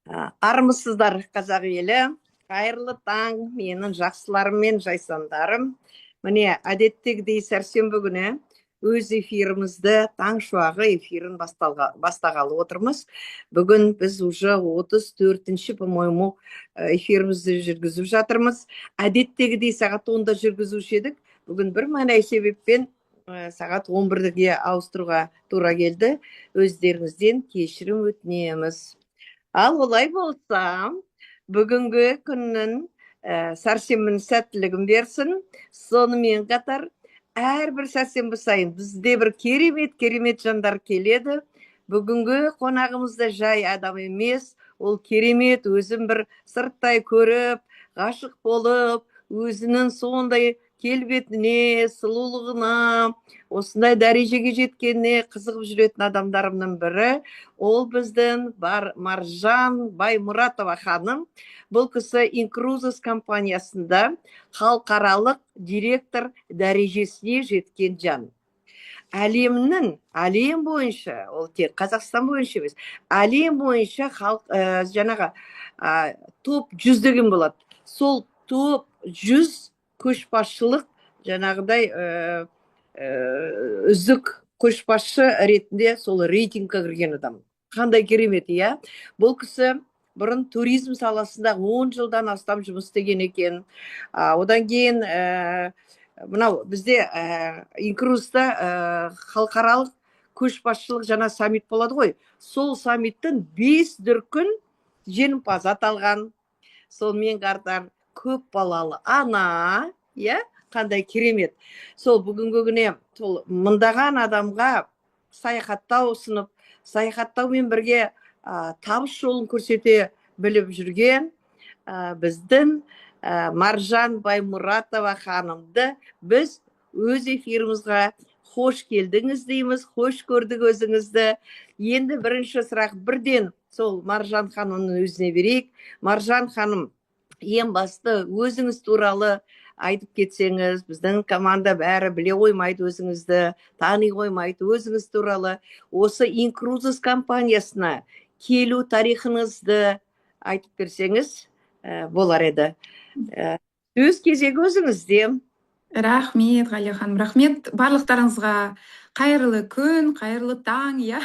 Армысыздар, қазақ елі. Қайырлы таң, менің жақсыларым мен жайсандарым. Міне, әдеттегідей сәрсенбі күні өз эфирімізді, таң шуағы эфирін бастағалы отырмыз. Бүгін біз уже 34-ші, по-моему, эфирімізді жүргізіп жатырмыз. Әдеттегідей сағат 10-да жүргізуші едік. Бүгін бір мәнай себеппен сағат 11-ге ауыстыруға тура келді. Өздеріңізден кешірім өтінеміз. Ал олай болса, бүгінгі күннің сәрсенбінің сәттілігін берсін. Сонымен қатар, әрбір сәрсенбі сайын бізде бір керемет жандар келеді. Бүгінгі қонағымызда жай адам емес, ол керемет өзін бір сырттай көріп, ғашық болып, өзінің сондай келбетіне, сұлулығына, осындай дәрежеге жеткеніне қызығып жүретін адамдарымның бірі. Ол біздің Маржан Баймұратова ханым. Бұл кісі Инкрузес компаниясында халықаралық директор дәрежесіне жеткен жан. Әлем бойынша, ол тек Қазақстан бойынша емес, әлем бойынша жаңағы топ 100 деген болады. Сол топ 100 көшбасшылық жаңағыдай үздік көшбасшы ретінде сол рейтингке кірген адам. Қандай керемет, иә? Бұл кісі бұрын туризм саласында 10 жылдан астам жұмыс істеген екен. Одан кейін мынау бізде Инкрузда халықаралық көшбасшылық жаңа саммит болады ғой. Сол саммиттің 5 дүркін жеңімпазы аталған. Сонымен қатар көп балалы ана, иә? Қандай керемет. Сол бүгінгі күні сол мыңдаған адамға саяхаттау ұсынып, саяхаттаумен бірге табыс жолын көрсете біліп жүрген біздің Маржан Баймұратова ханымды біз өз эфирімізге қош келдіңіз дейміз, қош көрдік өзіңізді. Енді бірінші сұрақ бірден сол Маржан ханымның өзіне берейік. Маржан ханым, ең басты өзіңіз туралы айтып кетсеңіз, біздің команда бәрі біле қоймайды өзіңізді, тани қоймайды өзіңіз туралы. Осы Инкрузес компаниясына келу тарихыңызды айтып берсеңіз болар еді. Сөз кезегі өзіңізде. Рахмет, Ғалия ханым, рахмет. Барлықтарыңызға қайырлы күн, қайырлы таң, иә.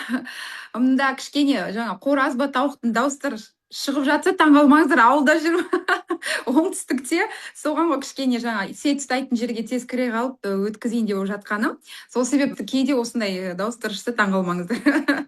Мында кішкене жаңа қораз ба тауықтың дауыстары шығып жатса, таң қалмаңыздар, ауылда жүрмін. Оңтүстікте соған кішкене жаңа сет ұстайтын жерге тез кіре қалып өткізейін деп жатқаным. Сол себепті кейде осындай дауыстар шықса, таң қалмаңыздар.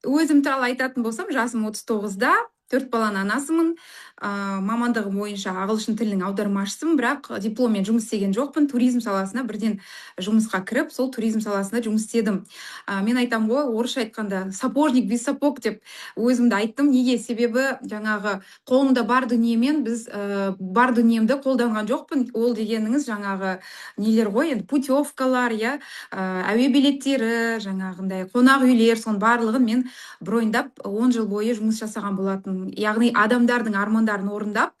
Өзім туралы айтатын болсам, жасым 39-да, 4 баланың анасымын. Мамандығым бойынша ағылшын тілінің аудармашысымын, бірақ дипломмен жұмыс істеген жоқпын. Туризм саласына бірден жұмысқа кіріп, сол туризм саласында жұмыс істедім. Мен айтам ғой, орысша айтқанда сапожник без сапог деп өзімді айттым. Неге? Себебі жаңағы қолымда бар дүниемен біз бар дүниемді қолданған жоқпын. Ол дегеніңіз жаңағы нелер ғой, енді путевкалар, иә, әуе билеттері, жаңағындай қонақ үйлер, соның барлығын мен броньдап 10 жыл бойы жұмыс жасаған болатын. Яғни адамдардың армандарын орындап,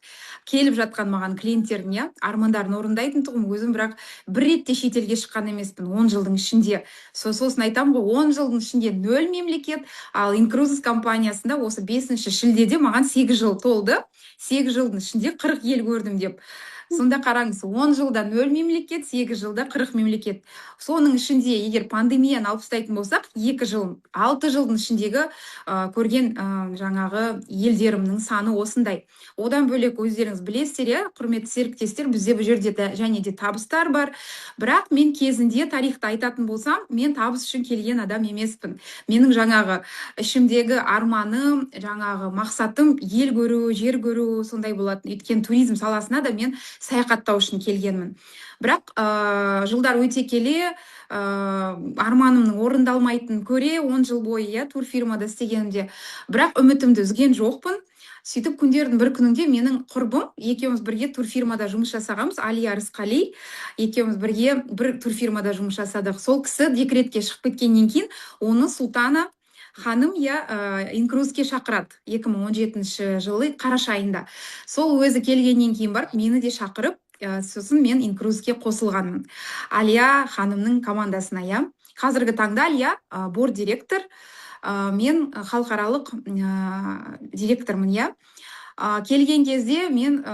келіп жатқан маған клиенттердің, иә, армандарын орындайтын тұғым. Өзім бірақ бір ретте шетелге шыққан емеспін 10 жылдың ішінде. Сосын айтам ғой, 10 жылдың ішінде 0 мемлекет, ал Инкрузес компаниясында осы 5-ші шілдеде маған 8 жыл толды. 8 жылдың ішінде 40 ел көрдім деп. Сонда қараңыз, 10 жылда 0 мемлекет, 8 жылда 40 мемлекет. Соның ішінде, егер пандемияны алып тастайтын болсақ, 2 жыл, 6 жылдың ішіндегі көрген жаңағы елдерімнің саны осындай. Одан бөлек өздеріңіз білесіздер, иә, құрметті серіктестер, бізде бұл жерде және де табыстар бар. Бірақ мен кезінде тарихты айтатын болсам, мен табыс үшін келген адам емеспін. Менің жаңағы ішімдегі арманым, жаңағы мақсатым ел көру, жер көру, сондай болатын. Өйткені туризм саласына да мен саяхаттау үшін келгенмін. Бірақ жылдар өте келе арманымның орындалмайтынын көре 10 жыл бойы турфирмада істегенімде, бірақ үмітімді үзген жоқпын. Сөйтіп күндердің бір күнінде менің құрбым, екеуміз бірге турфирмада жұмыс жасағанбыз, Алия Рысқали, екеуміз бірге бір турфирмада жұмыс жасадық. Сол кісі декретке шығып кеткеннен кейін оны Султана ханым Инкрузеске шақырады 2017 жылы қараша айында. Сол өзі келгеннен кейін барып мені де шақырып, сосын мен Инкрузеске қосылғанмын. Алия ханымның командасына, иә. Қазіргі таңда Алия борд директор, мен халықаралық директормын, иә. Келген кезде мен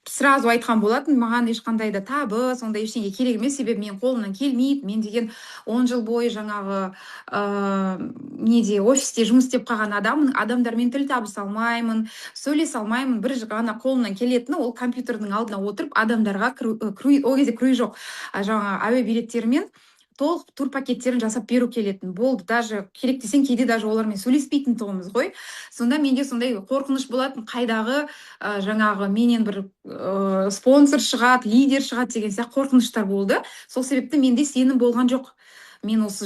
сразу айтқан болатын, маған ешқандай да табыс, ондай ештеңе керек емес, себебі мен қолымнан келмейді. Мен деген 10 жыл бойы жаңағы неде офисте жұмыс істеп қалған адаммын, адамдармен тіл табыса алмаймын, сөйлесе алмаймын. Бір ғана қолымнан келетіні ол компьютердің алдына отырып адамдарға ол кезде круиз жоқ, жаңағы әуе билеттерімен толық тур пакеттерін жасап беру келетін болды. Даже керек десең кейде даже олармен сөйлеспейтін тұғымыз ғой. Сонда менде сондай қорқыныш болатын, қайдағы жаңағы менен бір спонсор шығады, лидер шығады деген сияқты қорқыныштар болды. Сол себепті менде сенім болған жоқ. Мен осы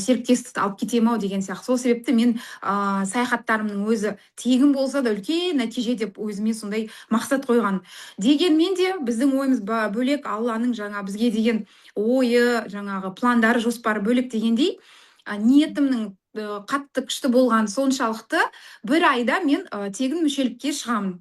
серіктестікті алып кетемін ау деген сияқты. Сол себепті мен саяхаттарымның өзі тегін болса да үлкен нәтиже деп өзіме сондай мақсат қойған. Дегенмен де біздің ойымыз бөлек, Алланың жаңа бізге деген ойы, жаңағы пландары, жоспары бөлек дегендей, ниетімнің қатты күшті болған соншалықты бір айда мен тегін мүшелікке шығамын.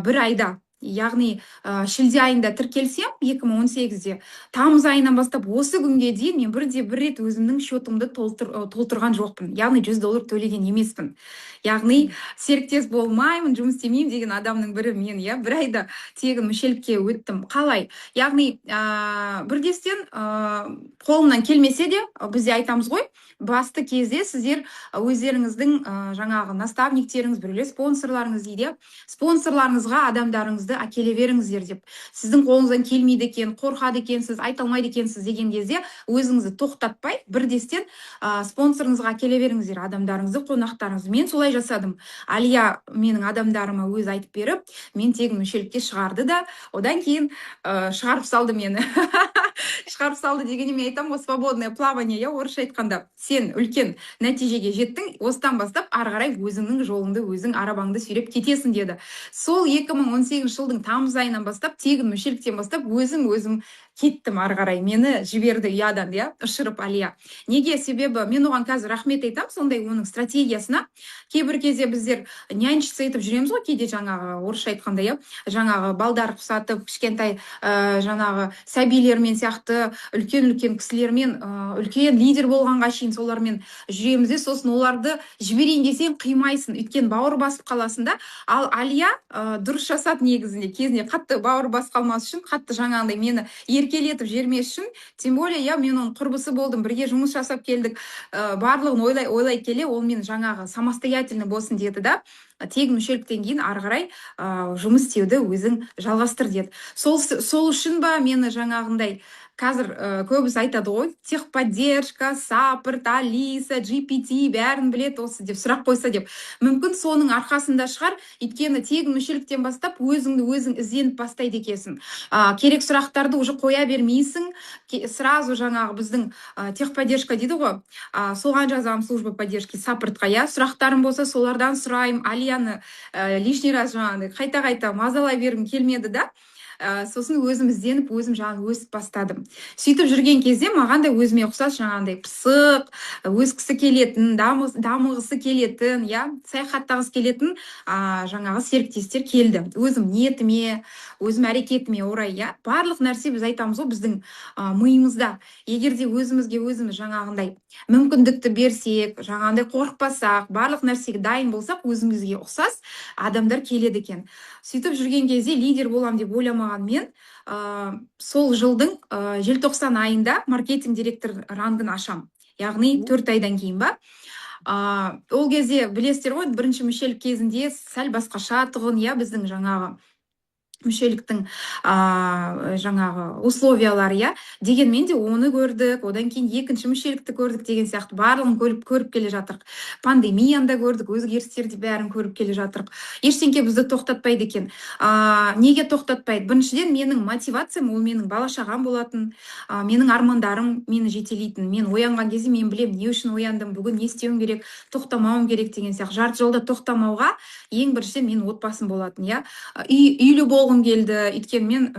Бір айда. Яғни шілде айында тіркелсем 2018-де, тамыз айынан бастап осы күнге дейін мен бірде бір рет өзімнің счетымды толтырған жоқпын. Яғни $100 төлеген емеспін. Яғни серіктес болмаймын, жұмыс істемеймін деген адамның бірі мен, иә, бір айда тегін мүшелікке өттім. Қалай? Яғни бірдестен қолымнан келмесе де бізде айтамыз ғой, басты кезде сіздер өздеріңіздің жаңағы наставниктеріңіз, біреулер спонсорларыңыз дейді, спонсорларыңызға адамдарыңызды әкеле беріңіздер деп. Сіздің қолыңыздан келмейді екен, қорқады екенсіз, айта алмайды екенсіз деген кезде өзіңізді тоқтатпай, бірдестен спонсорыңызға әкеле беріңіздер адамдарыңызды, қонақтарыңызды. Мен солай жасадым. Алия менің адамдарыма өзі айтып беріп, мен тегін мүшелікке шығарды да, одан кейін шығарып салды мені. Шығарып салды дегенде мен айтамын, свободное плавание, я орысша айтқанда. Сен үлкен нәтижеге жеттің, осыдан бастап ары қарай өзіңнің жолыңды, өзің арабаңды сүйреп кетесің деді. Сол 2018 жылдың тамыз айынан бастап, тегін мүшеліктен бастап өзім кеттім ары қарай. Мені жіберді ұядан, иә, ұшырып Алия. Неге? Себебі мен оған қазір рахмет айтам, сондай оның стратегиясына. Кейбір кезде біздер нянчиться етіп жүреміз ғой, кейде жаңағы орысша айтқанда, иә, жаңағы балдар құсатып, кішкентай жаңағы сәбилермен сияқты үлкен кісілермен, үлкен лидер болғанға шейін солармен жүреміз де, сосын оларды жіберейін десең қимайсың, өйткені бауыр басып қаласың да. Ал Алия дұрыс жасады негізінде, кезінде қатты бауыр басып қалмас үшін, қатты жаңағындай мені еркелетіп жермес үшін, тем более, я мен оның құрбысы болдым, бірге жұмыс жасап келдік, барлығын ойлай келе, ол мен жаңағы самостоятельный болсын деді да, тегін мүшеліктен кейін ары қарай жұмыс істеуді өзің жалғастыр деді. Сол үшін ба мені жаңағындай қазір көбісі айтады ғой, техподдержка, саппорт, Алиса, GPT бәрін білет осы деп сұрақ қойса деп. Мүмкін соның арқасында шығар, өйткені тегін мүшеліктен бастап өзіңді өзің ізденіп бастайды екенсің. Керек сұрақтарды уже қоя бермейсің, сразу жаңағы біздің техподдержка дейді ғой, соған жазамын, служба поддержки, саппортқа, иә, сұрақтарым болса солардан сұрайым. Алияны лишний раз жаңағындай қайта мазалай бергім келмеді да. Сосын өзім ізденіп, өзім жаңағы өсіп бастадым. Сөйтіп жүрген кезде маған да өзіме ұқсас жаңағындай пысық, өскісі келетін, дамығысы келетін, иә, саяхаттағысы келетін жаңағы серіктестер келді. Өзім ниетіме, өзім әрекетіме орай, иә, барлық нәрсе біз айтамыз ғой, біздің миымызда. Егер де өзімізге өзіміз жаңағындай мүмкіндікті берсек, жаңағындай қорықпасақ, барлық нәрсеге дайын болсақ, өзімізге ұқсас адамдар келеді екен. Сөйтіп жүрген кезде лидер болам деп ойламаған мен сол жылдың желтоқсан айында маркетинг директор рангын ашам. Яғни 4 айдан кейін ба. Ол кезде білесіздер ғой, бірінші мүшелік кезінде сәл басқаша тұғын, иә, біздің жаңағы мүшеліктің жаңағы условиялары, иә, дегенмен де оны көрдік, одан кейін екінші мүшелікті көрдік деген сияқты барлығын көріп келе жатырық. Пандемияны да көрдік, өзгерістерді бәрін көріп келе жатырық. Ештеңке бізді тоқтатпайды екен. Неге тоқтатпайды? Біріншіден, менің мотивациям, ол менің бала-шағам болатын, менің армандарым мені жетелейтін. Мен оянған кезде мен білем, не үшін ояндым, бүгін не істеуім керек, тоқтамауым керек деген сияқты. Жарты жолда тоқтамауға ең біріншіден менің отбасым болатын, иә. Үйлі болғым болғым келді. Өйткені мен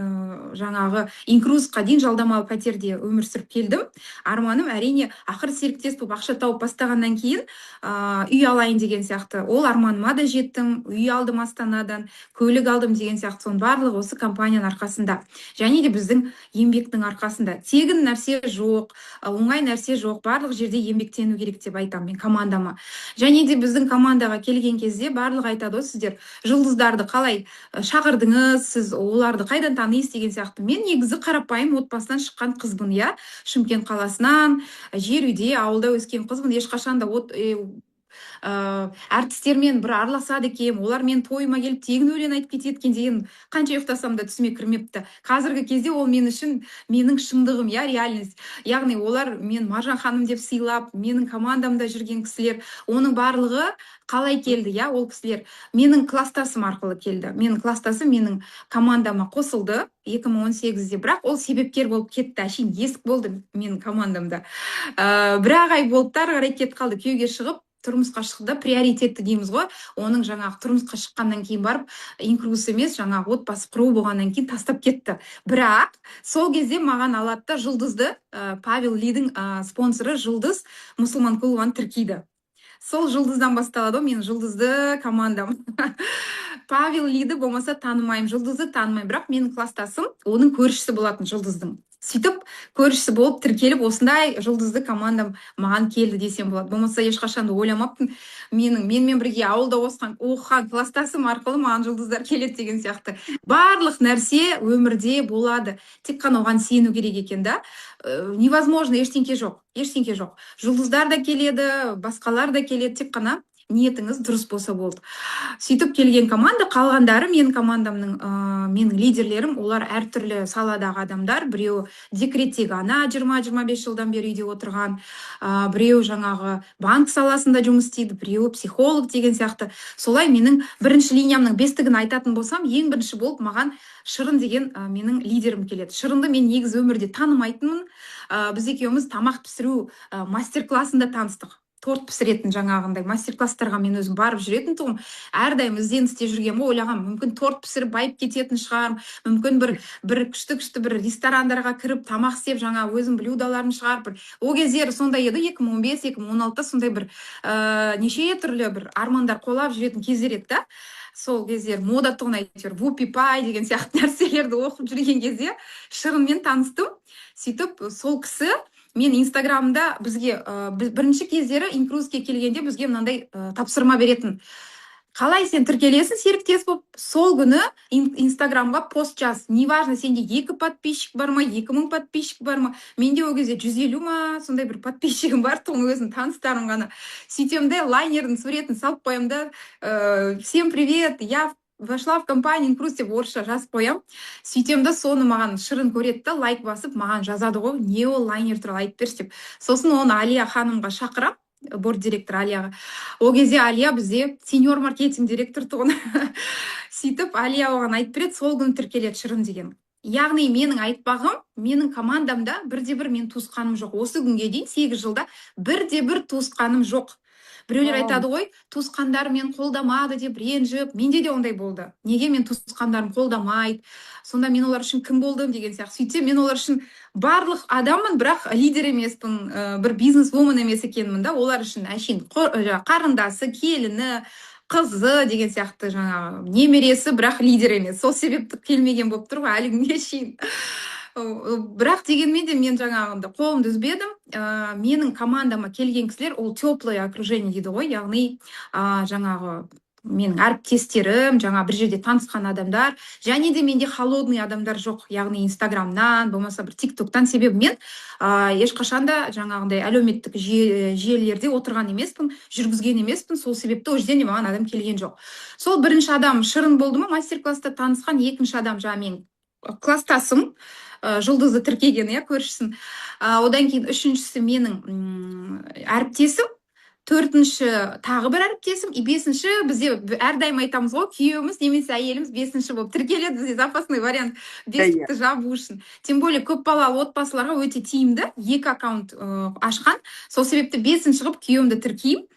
жаңағы инкрузқа дейін жалдамалы пәтерде өмір сүріп келдім. Арманым әрине ақыр серіктес болып ақша тауып бастағаннан кейін үй алайын деген сияқты. Ол арманыма да жеттім. Үй алдым Астанадан, көлік алдым деген сияқты. Соның барлығы осы компанияның арқасында. Және де біздің еңбектің арқасында. Тегін нәрсе жоқ, оңай нәрсе жоқ. Барлық жерде еңбектену керек деп айтамын мен командама. Және де біздің командаға келген кезде барлығы айтады ғой, сіздер жұлдыздарды қалай шақырдыңыз, сіз оларды қайдан танисыз деген сияқты. Мен негізі қарапайым отбасынан шыққан қызбын, иә. Шымкент қаласынан, жер үйде, ауылда өскен қызбын. Ешқашан да әртістермен бір араласады екен, олар мен тойыма келіп тегін өлең айтып кетеді екен деген қанша ұйықтасам да түсіме кірмепті. Қазіргі кезде ол мен үшін менің шындығым, иә, реальность. Яғни олар мен Маржан ханым деп сыйлап, менің командамда жүрген кісілер, оның барлығы қалай келді, иә, ол кісілер менің класстасым арқылы келді. Менің класстасым менің командама қосылды 2018-де, бірақ ол себепкер болып кетті. Әшейін есік болды менің командамда. Бір ай болды да, ары қарай кетіп қалды. Күйеуге шығып тұрмысқа шықты, приоритетті дейміз ғой. Оның жаңағы тұрмысқа шыққаннан кейін барып инкрус емес, жаңағы отбасы құру болғаннан кейін тастап кетті. Бірақ сол кезде маған алады да жұлдызды, Павел Лидің спонсоры Жұлдыз мұсылман клубын тіркейді. Сол жұлдыздан басталады ғой менің жұлдызды командам. Павел Лиді болмаса танымаймын, жұлдызды танымаймын, бірақ менің класстасым оның көршісі болатын жұлдыздың. Сөйтіп көршісі болып тіркеліп осындай жұлдызды командам маған келді десем болады. Болмаса ешқашан да ойламаппын менімен бірге ауылда оқыған класстасым арқылы маған жұлдыздар келеді деген сияқты. Барлық нәрсе өмірде болады. Тек қана оған сену керек екен да. Невозможно, ештеңке жоқ. Жұлдыздар да келеді, басқалар да келеді, тек қана ниетіңіз дұрыс болса болды. Сөйтіп келген команда, қалғандары менің командамның, менің лидерлерім, олар әртүрлі саладағы адамдар. Біреу декреттегі ана 20-25 жылдан бері үйде отырған, біреу жаңағы банк саласында жұмыс істейді, біреу психолог деген сияқты. Солай менің бірінші линиямның бестігін айтатын болсам, ең бірінші болып маған Шырын деген менің лидерім келеді. Шырынды мен негізі өмірде танымайтынмын. Біз екеуміз тамақ пісіру мастер-классында таныстық. Торт пісіретін жаңағындай мастер-класстарға мен өзім барып жүретін тұғым. Әрдайым ізденісте жүрген ғой, ойлағам, мүмкін торт пісіріп байып кететін шығарым, мүмкін бір күшті бір ресторандарға кіріп тамақ істеп жаңа өзім блюдаларын шығарып. Ол кездері сондай еді, 2015-2016-та сондай бір неше түрлі бір армандар қолап жүретін кездер еді да. Сол кездер мода тұғын әйтеуір вупи пай деген сияқты нәрселерді оқып жүрген кезде Шырынмен таныстым. Сөйтіп сол кісі мен инстаграмда бізге бірінші кездері инкрузге келгенде бізге мынандай тапсырма беретін. Қалай сен тіркелесің серіктес болып, сол күні инстаграмға пост жаз. Неважно, сенде 2 подписчик бар ма, 2000 подписчик бар ма. Менде ол кезде 150 ма, сондай бір подписчигім бар, тұғын өзім таныстарым ғана. Сөйтемде лайнердің суретін салып қоям да, всем привет, я вошла в компанию инкрус деп орысша жазып қоям. Сөйтемді соны маған Шырын көреді да, лайк басып маған жазады ғой, не ол лайнер туралы айтып берші деп. Сосын оны Алия ханымға шақырам, борд директор Алияға. Ол кезде Алия бізде сеньор маркетинг директор тұғын. Сөйтіп Алия оған айтып береді, сол күні тіркеледі Шырын деген. Яғни менің айтпағым, менің командамда бірде-бір мен туысқаным жоқ. Осы күнге дейін 8 жылда бірде-бір туысқаным жоқ. Біреулер айтады ғой, туысқандар мен қолдамады деп ренжіп, менде де ондай болды. Неге мен туысқандарым қолдамайды? Сонда мен олар үшін кім болдым деген сияқты. Сөйтсем мен олар үшін барлық адаммын, бірақ лидер емеспін, бір бизнес-вумен емес екенмін да. Олар үшін әшейін қарындасы, келіні, қызы деген сияқты жаңағы немересі, бірақ лидер емес. Сол себепті келмеген болып тұр ғой әлі күнге шейін. Бірақ дегенмен де мен жаңағында қолымды үзбедім. Менің командама келген кісілер ол теплое окружение дейді ғой, яғни жаңағы менің әріптестерім, жаңа бір жерде танысқан адамдар, және де менде холодный адамдар жоқ, яғни инстаграмнан, болмаса бір тиктоктан. Себебі мен ешқашан да жаңағындай әлеуметтік желілерде отырған емеспін, жүргізген емеспін. Сол себепті ол жерден маған адам келген жоқ. Сол бірінші адам Шырын болды ма, мастер-класста танысқан. Екінші адам жаңа мен класстасым, жұлдызды тіркеген, иә, көршісін. Одан кейін үшіншісі менің әріптесім, төртінші тағы бір әріптесім, бесінші бізде әрдайым айтамыз ғой, күйеуіміз немесе әйеліміз бесінші болып тіркеледі, бізде запасный вариант бестікті жабу үшін. Тем более көп балалы отбасыларға өте тиімді, 2 аккаунт ашқан. Сол себепті бесінші қылып күйеуімді тіркеймін.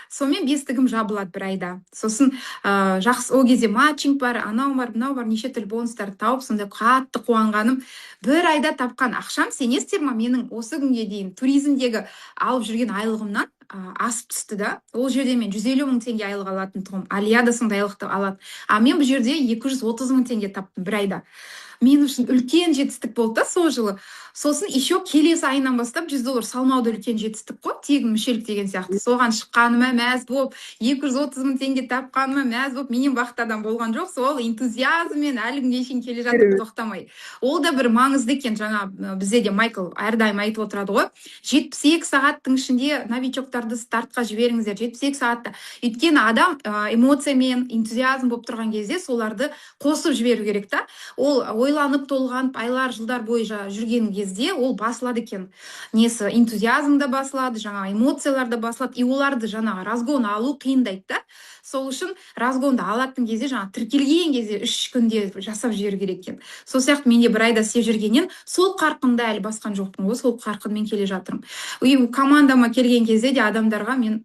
сонымен бестігім жабылады бір айда. Сосын жақсы ол кезде матчинг бар, анау бар, мынау бар, неше түрлі бонустарды тауып, сондай қатты қуанғаным. Бір айда тапқан ақшам, сенесіздер ма, менің осы күнге дейін туризмдегі алып жүрген айлығымнан асып түсті да. Ол жерде мен 150 мың теңге айлық алатын тұғым, Алияда сондай айлықты алады. Мен бұл жерде 230 мың теңге таптым бір айда. Мен үшін үлкен жетістік болды да сол жылы. Сосын еще келесі айынан бастап $100 салмауды үлкен жетістік қой, тегін мүшелік деген сияқты. Соған шыққаныма мәз болып, 230 мың теңге тапқаныма мәз болып, менен бақытты адам болған жоқ. Сол энтузиазммен әлі күнге шейін келе жатыр тоқтамай. Ол да бір маңызды екен. Жаңа бізде де Майкл әрдайым айтып отырады ғой, 72 сағаттың ішінде новичоктарды стартқа жіберіңіздер, 72 сағатта. Өйткені адам эмоциямен, энтузиазм болып тұрған кезде соларды қосып жіберу керек та. Ол ойланып толғанып айлар жылдар бойы жүрген кезде ол басылады екен. Несі энтузиазм да басылады, жаңа эмоциялар да басылады, и оларды жаңа разгон алу қиындайды да. Сол үшін разгонды алатын кезде жаңа тіркелген кезде 3 күнде жасап жіберу керек екен. Сол сияқты менде бір айда істеп жүргеннен сол қарқында әлі басқан жоқпын ғой, сол қарқынмен келе жатырмын. Командама келген кезде де адамдарға мен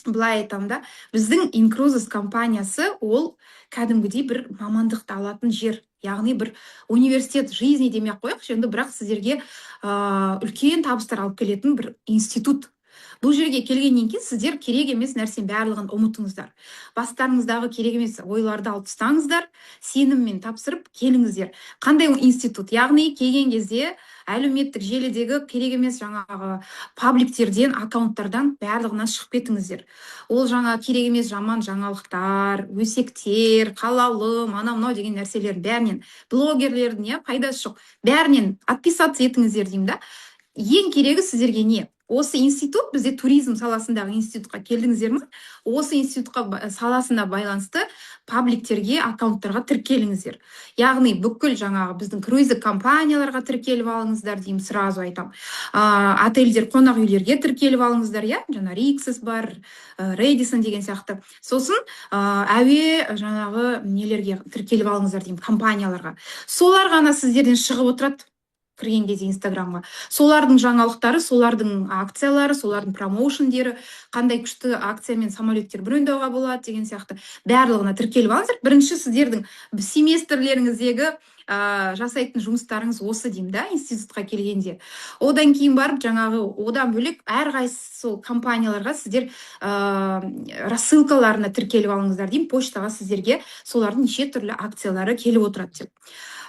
былай айтамын да, біздің Incruises компаниясы ол кәдімгідей бір мамандықты алатын жер, яғни бір университет жизни демей-ақ қояйықшы, енді бірақ сіздерге үлкен табыстар алып келетін бір институт. Бұл жерге келгеннен кейін сіздер керек емес нәрсенің барлығын ұмытыңыздар. Бастарыңыздағы керек емес ойларды алып тастаңыздар, сеніммен тапсырып келіңіздер. Қандай институт? Яғни келген кезде әлеуметтік желідегі керек емес жаңағы пабликтерден, аккаунттардан барлығынан шығып кетіңіздер. Ол жаңа керек емес жаман жаңалықтар, өсектер, қалаулым, анау-мынау деген нәрселердің бәрінен, блогерлердің пайдасы жоқ. Бәрінен отписаться етіңіздер деймін да. Ең керегі сіздерге не? Осы институт, бізде туризм саласындағы институтқа келдіңіздер ме? Осы институтқа саласына байланысты пабликтерге, аккаунттарға тіркеліңіздер. Яғни бүкіл жаңағы біздің круиздік компанияларға тіркеліп алыңыздар деймін, сразу айтам. Отельдер, қонақ үйлерге тіркеліп алыңыздар, я? Жаңа Rixos бар, Radisson деген сияқты. Сосын әуе жаңағы нелерге тіркеліп алыңыздар деймін, компанияларға. Солар ғана сіздерден шығып отырады. Кірген кезде Инстаграмға. Солардың жаңалықтары, солардың акциялары, солардың промоушндері, қандай күшті акциямен самолеттер брондауға болады деген сияқты. Барлығына тіркеліп алыңыздар. Бірінші сіздердің семестрлеріңіздегі жасайтын жұмыстарыңыз осы деймін да, институтқа келгенде. Одан кейін барып жаңағы одан бөлек әрқайсы сол компанияларға сіздер рассылкаларына тіркеліп алыңыздар деймін, почтаға сіздерге солардың неше түрлі акциялары келіп отырады деп.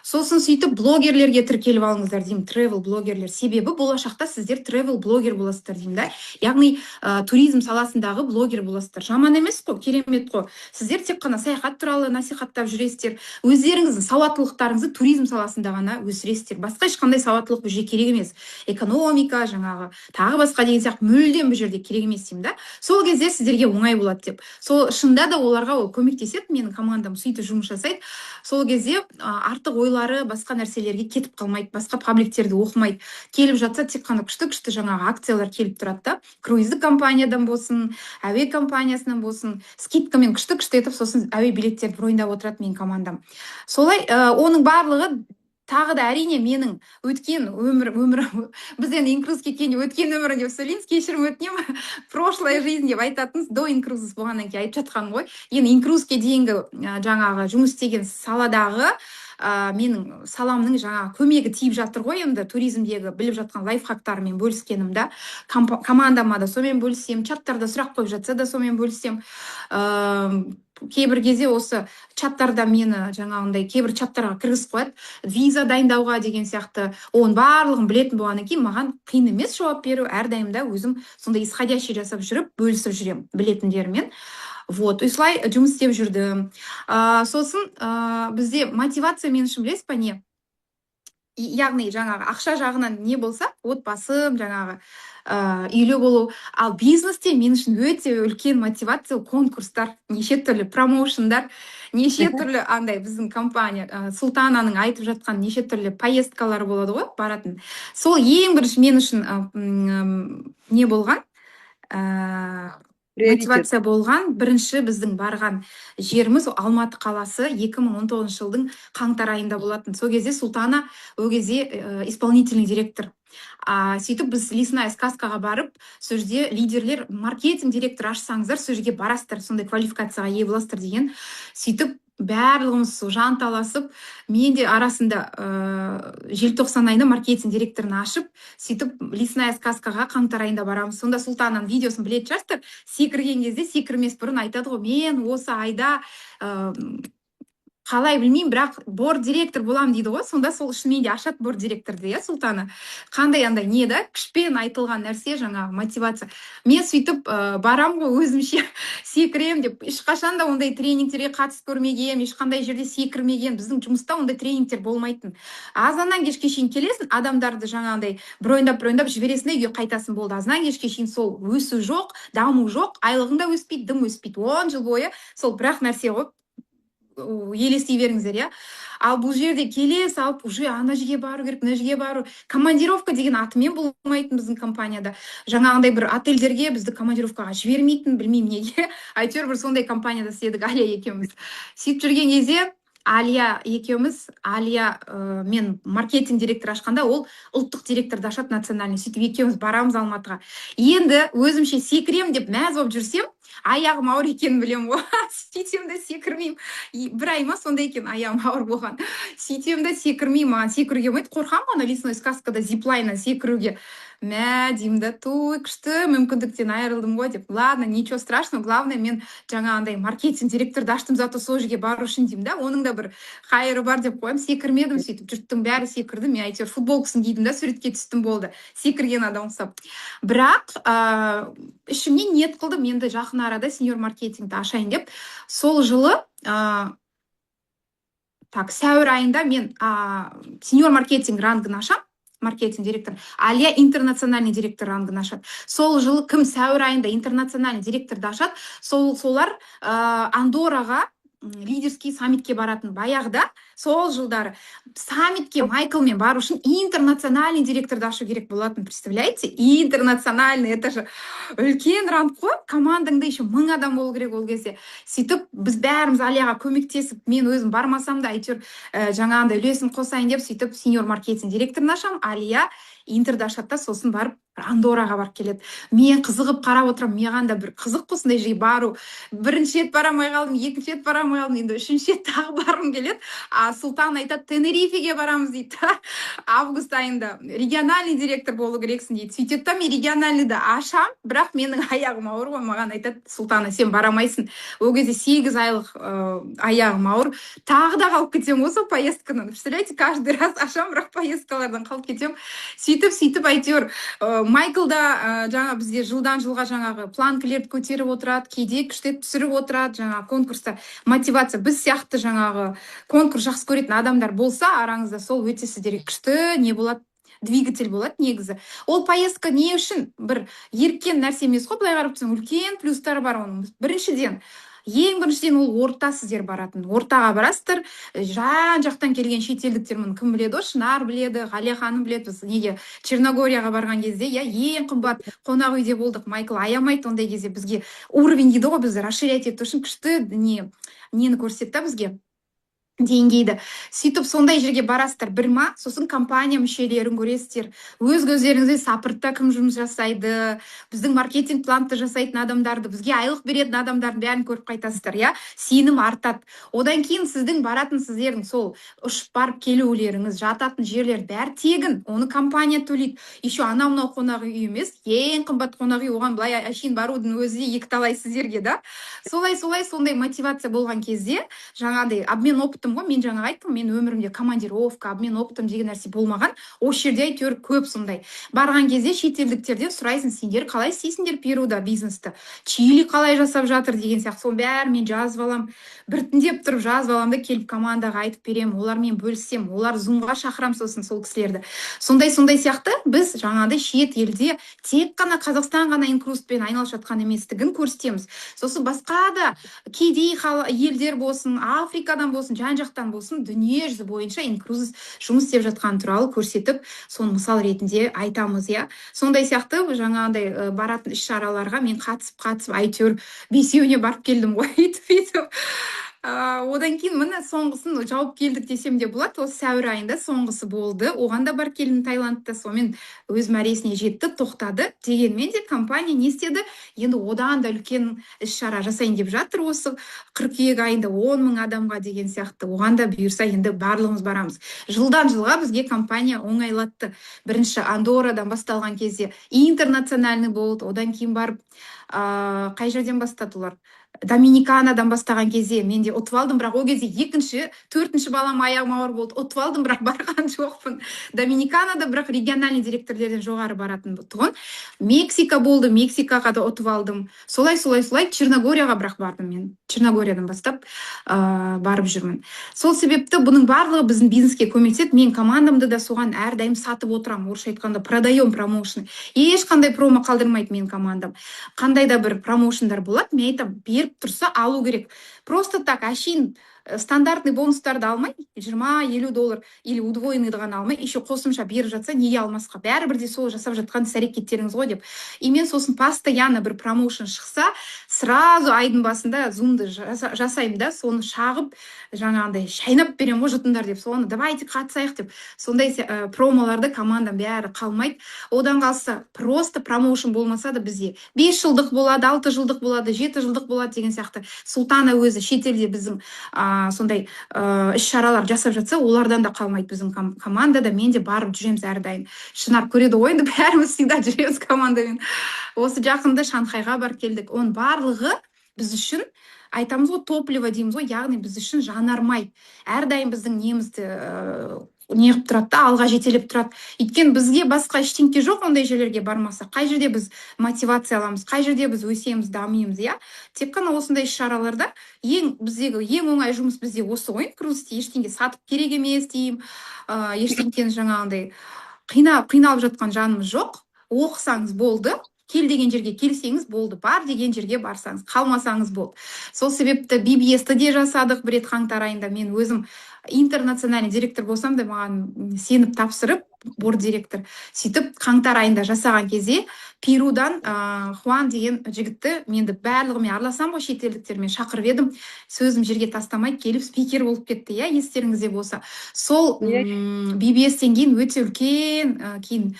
Сосын сөйтіп блогерлерге тіркеліп алыңыздар деймін, travel блогерлер. Себебі болашақта сіздер travel блогер боласыздар деймін да. Яғни туризм саласындағы блогер боласыздар. Жаман емес қой, керемет қой. Сіздер тек қана саяхат туралы насихаттап жүресіздер. Өздеріңіздің сауаттылықтарыңызды туризм саласында ғана өсіресіздер. Басқа ешқандай сауаттылық бұл жерде керек емес. Экономика, жаңағы тағы басқа деген сияқты мүлдем бұл жерде керек емес деймін да. Сол кезде сіздерге оңай болады деп. Сол шында да оларға ол көмектеседі, менің командам сөйтіп жұмыс жасайды. Сол кезде артық ойлары басқа нәрселерге кетіп қалмайды, басқа пабликтерді оқымайды. Келіп жатса тек қана күшті жаңағы акциялар келіп тұрады да. Круиздік компаниядан болсын, әуе компаниясынан болсын, скидкамен күшті етіп, сосын әуе билеттерді брондап отырады менің командам. Солай оның барлығы тағы да әрине менің өткен өмірім, біз енді Incruises кеткенде өткен өмірім деп сөйлейміз, кешірім өтінемін, прошлая жизнь деп айтатыныз, до Incruises болғаннан кейін айтып жатқан ғой. Енді Incruisesке дейінгі жаңағы жұмыс істеген саладағы менің саламның жаңа көмегі тиіп жатыр ғой, енді туризмдегі біліп жатқан лайфхактарымен бөліскенім да, командама да сомен бөлісем, чаттарда сұрақ қойып жатса да сомен бөлісем. Кейбір кезде осы чаттарда мені жаңағындай кейбір чаттарға кіргізіп қояды, виза дайындауға деген сияқты. Оның барлығын білетін болғаннан кейін маған қиын емес жауап беру, әрдайым да өзім сондай исходящий жасап жүріп, бөлісіп жүрем білетіндермен. Вот, осылай жұмыс істеп жүрдім. Сосын бізде мотивация мен үшін білесіз па не? Яғни жаңағы ақша жағынан не болса, отбасым, жаңағы үйлі болу. Ал бизнесте мен үшін өте үлкен мотивация конкурстар, неше түрлі промоушндар, неше түрлі андай біздің компания, Султананың айтып жатқан неше түрлі поездкалар болады ғой, баратын. Сол ең бірінші мен үшін не болған? Мотивация болған. Бірінші біздің барған жеріміз Алматы қаласы 2019 жылдың қаңтар айында болатын. Сол кезде Султана, ол кезде исполнительный директор Сөйтіп біз лесная сказкаға барып, сол жерде лидерлер маркетинг директор ашсаңыздар, сол жерге барасыздар, сондай квалификацияға ие боласыздар деген. Сөйтіп барлығымыз жанталасып, мен де арасында желтоқсан айында маркетинг директорын ашып, сөйтіп лесная сказкаға қаңтар айында барамыз. Сонда Сұлтанның видеосын білетін шығарсыздар. Секірген кезде секірмес бұрын айтады ғой, мен осы айда қалай білмеймін, бірақ борд директор болам дейді ғой. Сонда сол шынымен де ашады борд директорды, иә, Сұлтаны. Қандай андай не да, күшпен айтылған нәрсе, жаңағы мотивация. Мен сөйтіп барам ғой өзімше секірем деп, ешқашан да ондай тренингтерге қатысып көрмеген, ешқандай жерде секірмеген. Біздің жұмыста ондай тренингтер болмайтын. Азаннан кешке шейін келесің, адамдарды жаңағындай бұройындап жібересің, үйге қайтасың, болды. Азаннан кешке шейін сол өсу жоқ, даму жоқ, айлығың да өспейді, дым өспейді. 10 жыл бойы сол бірақ нәрсе ғой, елестей беріңіздер, иә. Ал бұл жерде келе салып, уже ана жерге бару керек, мына жерге бару. Командировка деген атымен болмайтын біздің компанияда. Жаңағындай бір отельдерге бізді командировкаға жібермейтін, білмеймін неге. Әйтеуір бір сондай компанияда істедік, Алия екеуміз. Сөйтіп жүрген кезде Алия екеуміз, мен маркетинг директор ашқанда, ол ұлттық директорды ашады, национальный. Сөйтіп екеуміз барамыз Алматыға. Енді өзімше секірем деп мәз болып жүрсем, аяғым ауыр екенін білем ғой. Сөйтем де секірмеймін. Бір ай ма сондай екен, аяғым ауыр болған. Сөйтем де секірмеймін, маған секіруге болмайды. Қорқамын ана лесной сказкада зиплайннан секіруге. Мә деймін да, той күшті мүмкіндіктен айырылдым ғой деп. Ладно, ничего страшного, главное, мен жаңағындай маркетинг директорды аштым, зато сол жерге бару үшін деймін да. Оның да бір қайыры бар деп қоямын. Секірмедім, сөйтіп жұрттың бәрі секірді. Мен әйтеуір футболкасын кидім да, суретке түстім, болды. Секірген адам ұқсап. Бірақ ішімнен ниет қылдым, енді жақын арада сеньор маркетингті ашайын деп. Сол жылы сәуір айында мен сеньор маркетинг рангын ашам, маркетинг директор, Алия интернациональный директор рангын ашады. Сол жылы кім сәуір айында интернациональный директорды ашады, солар Андорраға лидерский саммитке баратын. Баяғыда сол жылдары саммитке Майклмен бару үшін интернациональный директорды ашу керек болатын. Представляете? Интернациональный, это же үлкен ранг қой. Командаңда еще 1000 адам болу керек ол кезде. Сөйтіп біз бәріміз Алияға көмектесіп, мен өзім бармасам да әйтеуір жаңағындай үлесім қосайын деп, сөйтіп сеньор маркетинг директорын ашам, Алия интерді ашады, сосын барып Андорраға барып келеді. Мен қызығып қарап отырам, маған да бір қызық осындай жерге бару. Бірінші рет барамай қалдым, екінші рет барамай қалдым, енді үшінші рет тағы барғым келеді. Сұлтан айтады, Тенерифеге барамыз дейді. Август айында региональный директор болу керексің дейді. Сөйтеді да, мен региональныйды ашам, бірақ менің аяғым ауыр ғой. Маған айтады, Сұлтана, сен барамайсың. Ол кезде 8 айлық аяғым ауыр. Тағы да қалып кетем осы поездканы. Представляете, каждый раз ашам, бірақ поездкалардан қалып кетем. Сөйтіп әйтеуір Майкл да жаңа бізде жылдан жылға жаңағы планкілерді көтеріп отырады, кейде күштеп түсіріп отырады, жаңа конкурста мотивация. Біз сияқты жаңағы конкурс жақсы көретін адамдар болса, араңызда сол өте сіздерге күшті не болады, двигатель болады негізі. Ол поездка не үшін? Бір еркен нәрсе емес қой, былай қарап тұрсаң, үлкен плюстары бар оның. Ең біріншіден ол орта сіздер баратын. Ортаға барасыздар, жан-жақтан келген шетелдіктер, мұны кім біледі? Шынар біледі, Ғалия ханым біледі. Біз неге Черногорияға барған кезде, ең қымбат қонақ үйде болдық. Майкл аямайды ондай кезде бізге уровень дейді ғой, бізді расширять ету үшін күшті нені көрсетті бізге. Деңгейді. Сөйтіп сондай жерге барасыздар, бір ма, сосын компания мүшелерін көресіздер. Өз көздеріңізде саппортта кім жұмыс жасайды, біздің маркетинг планты жасайтын адамдарды, бізге айлық беретін адамдардың бәрін көріп қайтасыздар, иә? Сенім артады. Одан кейін сіздің баратын сіздердің сол ұшып барып келулеріңіз, жататын жерлер бәрі тегін. Оны компания төлейді. Еще анау-мынау қонақ үй емес, ең қымбат қонақ үй, оған былай әшейін барудың өзі екіталай сіздерге, да? Сондай мотивация болған кезде, жаңағыдай обмен опытым ғой, мен жаңа айттым, мен өмірімде командировка, обмен опытым деген нәрсе болмаған. Осы жерде әйтеуір көп сондай. Барған кезде шетелдіктерден сұрайсың, сендер қалай істейсіңдер Перуда бизнесті? Чили қалай жасап жатыр деген сияқты. Соның бәрін мен жазып алам. Біртіндеп тұрып жазып алам да келіп командаға айтып берем, олармен бөліссем, олар зумға шақырам сосын сол кісілерді. Сондай сияқты біз жаңағыдай шет елде тек қана Қазақстан ғана инкрузпен айналысып жатқан еместігін көрсетеміз. Сосын басқа да кедей елдер болсын, Африкадан болсын, жан-жақтан болсын, дүние жүзі бойынша инкруз жұмыс істеп жатқан туралы көрсетіп, соны мысал ретінде айтамыз, иә. Сондай сияқты жаңағыдай баратын іс-шараларға мен қатысып, әйтеуір 5-еуіне барып келдім ғой, өйтіп. Одан кейін міне соңғысын жауып келдік десем де болады. Осы сәуір айында соңғысы болды. Оған да барып келдім Таиландта. Сонымен өз мәресіне жетті, тоқтады. Дегенмен де компания не істеді? Енді одан да үлкен іс-шара жасайын деп жатыр. Осы қыркүйек айында 10.000 адамға деген сияқты. Оған да бұйырса енді барлығымыз барамыз. Жылдан жылға бізге компания оңайлатты. Бірінші Андоррадан басталған кезде интернациональный болды. Одан кейін барып қай жерден бастады олар? Доминиканадан бастаған кезде мен де ұтып алдым, бірақ ол кезде екінші, төртінші балам аяғым ауыр болды. Ұтып алдым, бірақ барған жоқпын. Доминиканада бірақ региональный директорлерден жоғары баратын тұғын. Мексика болды, Мексикаға да ұтып алдым. Солай Черногорияға бірақ бардым мен. Черногориядан бастап барып жүрмін. Сол себепті бұның барлығы біздің бизнеске көмектеседі. Мен командамды да соған әрдайым сатып отырамын. Орысша айтқанда продаем промоушн. Ешқандай промо қалдырмайды мен командам. Қандай да бір промоушндар болады, мен айтамын, беріп тұрса алу керек. Просто так әшейін стандартный бонустарды алмай, $20-50 или удвоенныйды ғана алмай, еще қосымша беріп жатса, неге алмасқа? Бәрібір де сол жасап жатқан іс-әрекеттеріңіз ғой деп. И мен сосын постоянно бір промоушн шықса, сразу айдың басында зумды жасаймын да, соны шағып, жаңағындай шайнап берем ғой жұтыңдар деп, соны давайте қатысайық деп. Сондай промоларды командам бәрі қалмайды. Одан қалса просто промоушн болмаса да бізде 5 жылдық болады, 6 жылдық болады, 7 жылдық болады деген сияқты. Султана өзі шетелде біздің сондай іс-шаралар жасап жатса, олардан да қалмайды біздің командада. Мен де барып жүреміз әрдайым. Шынар көреді ғой, енді бәріміз всегда жүреміз командамен. Осы жақында Шанхайға барып келдік. Оның барлығы біз үшін, айтамыз ғой, топливо дейміз ғой, яғни біз үшін жанармай. Әрдайым біздің немізді неғып тұрады да, алға жетелеп тұрады. Өйткені бізге басқа ештеңке жоқ ондай жерлерге бармаса. Қай жерде біз мотивация аламыз, қай жерде біз өсеміз, дамимыз, иә? Тек қана осындай іс-шараларда біздегі ең оңай жұмыс бізде осы ғой. Просто ештеңе сатып керек емес деймін. Ештеңені жаңағындай қиналып жатқан жанымыз жоқ. Оқысаңыз болды. Кел деген жерге келсеңіз болды, бар деген жерге барсаңыз, қалмасаңыз болды. Сол себепті BBS-ті де жасадық бір рет қаңтар айында. Мен өзім интернациональный директор болсам да маған сеніп тапсырып, борд директор. Сөйтіп қаңтар айында жасаған кезде Перудан Хуан деген жігітті, менді барлығымен араласам ғой, шетелдіктермен шақырып едім. Сөзім жерге тастамай келіп спикер болып кетті, иә, естеріңізде болса. Сол BBS-тен кейін өте үлкен кейін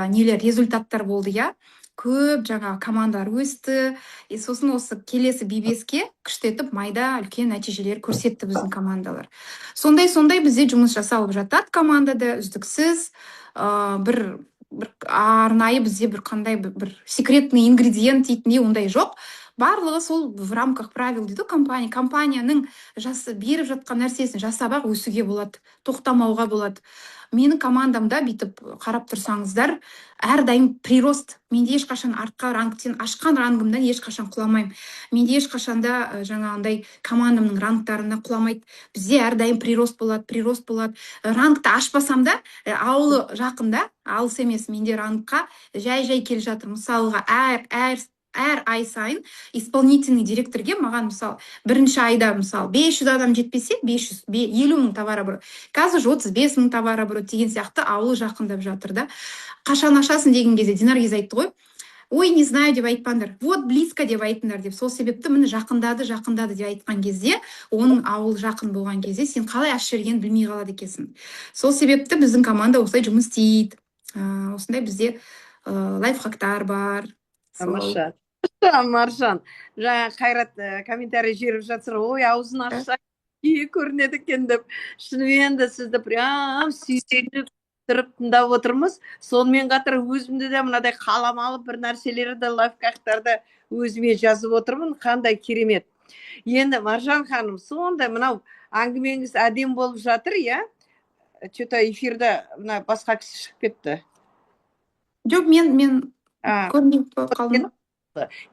нелер результаттар болды, иә. Көп жаңа командалар өсті. Сосын осы келесі BBS-ке күштетіп майда үлкен нәтижелер көрсетті біздің командалар. Сондай бізде жұмыс жасалып жатады командада үздіксіз. Бір арнайы бізде бір қандай бір секретный ингредиент дейтіндей ондай жоқ. Барлығы сол в рамках правил дейді компанияның беріп жатқан нәрсесін жасап өсуге болады, тоқтамауға болады. Менің командамда бүйтіп қарап тұрсаңыздар, әрдайым прирост. Менде ешқашан артқа рангтен, ашқан рангымдан ешқашан құламаймын. Менде ешқашанда жаңағындай командамның рангтарына құламайды. Бізде әрдайым прирост болады. Рангты ашпасам да, ауылы жақында, алыс емес, менде рангқа жай келе жатыр. Мысалға, әр ай сайын исполнительный директорге маған мысалы бірінші айда мысалы 500 адам жетпесе 50 000 товарооборот, қазір 35 000 товарооборот деген сияқты ауылы жақындап жатыр да. Қашан ашасың деген кезде Динаргиз айтты ғой, ой, не знаю деп айтпаңдар, вот близко деп айтыңдар деп. Сол себепті міне жақындады деп айтқан кезде, оның ауыл жақын болған кезде сен қалай ашып жібергенін білмей қалады екенсің. Сол себепті біздің команда осылай жұмыс істейді. Осындай бізде лайфхактар бар. Тамаша. Маржан, жаңа Қайрат комментарий жіберіп жатыр, ой, аузын ашса көрінеді екен деп. Шынымен де сізді прям сүйсініп тұрып тыңдап отырмыз. Сонымен қатар өзімді де мынадай қалам алып бір нәрселерді, лайфхактарды өзіме жазып отырмын. Қандай керемет. Енді Маржан ханым, сондай мынау әңгімеңіз әдем болып жатыр, иә? Че-то эфирді басқа кісі шығып кетті. Жоқ, мен көрмей қалдым.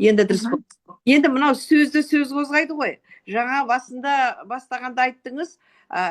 Енді дұрыс болды. Енді мынау сөз қозғайды ғой. Жаңа бастағанда айттыңыз,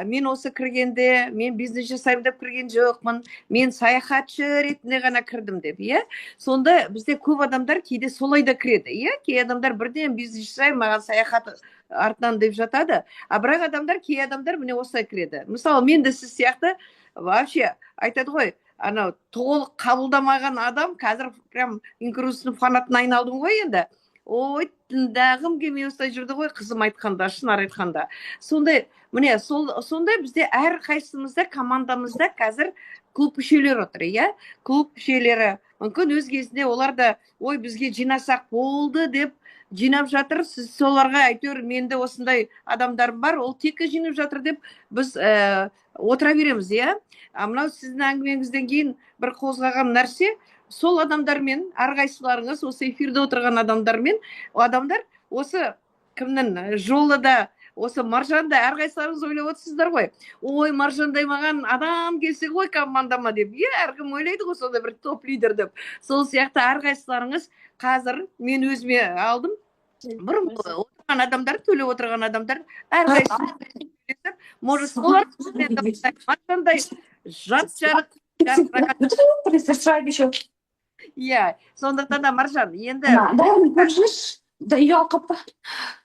мен осы кіргенде, мен бизнес жасаймын деп кірген жоқпын, мен саяхатшы ретінде ғана кірдім деп, иә? Сонда бізде көп адамдар кейде солай да кіреді, иә? Кей адамдар бірден бизнес жасаймын, маған саяхат артынан деп жатады. Бірақ кей адамдар міне осылай кіреді. Мысалы, мен де сіз сияқты вообще айтады ғой, анау толық қабылдамаған адам, қазір прям инкрузның фанатына айналдым ғой енді. ой тыңдағым келмей осылай жүрді ғой қызым айтқанда, шынар айтқанда. Сондай, міне сондай бізде әрқайсымызда командамызда қазір клуб мүшелері отыр, иә? Клуб мүшелері мүмкін өз кезінде олар да ой бізге жинасақ болды деп жинап жатыр. Сіз соларға әйтеуір менде осындай адамдарым бар, ол текке жинап жатыр деп біз отыра береміз, иә? Мынау сіздің әңгімеңізден кейін бір қозғаған нәрсе, сол адамдармен, әрқайсыларыңыз осы эфирде отырған адамдармен, адамдар осы кімнің жолы да, осы Маржанда әрқайсыларыңыз ойлап отырсыздар ғой. Ой, Маржандай маған адам келсе ғой командама деп. Әркім ойлайды ғой сонда бір топ лидер деп. Сол сияқты әрқайсыларыңыз қазір мен өзіме алдым. Бұрын отырған адамдар, төлеп отырған адамдар әрқайсысы может солар Маржандай жат жарық иә, сондықтан да Маржан, енді дайын көрсеңіз, үй алқап па?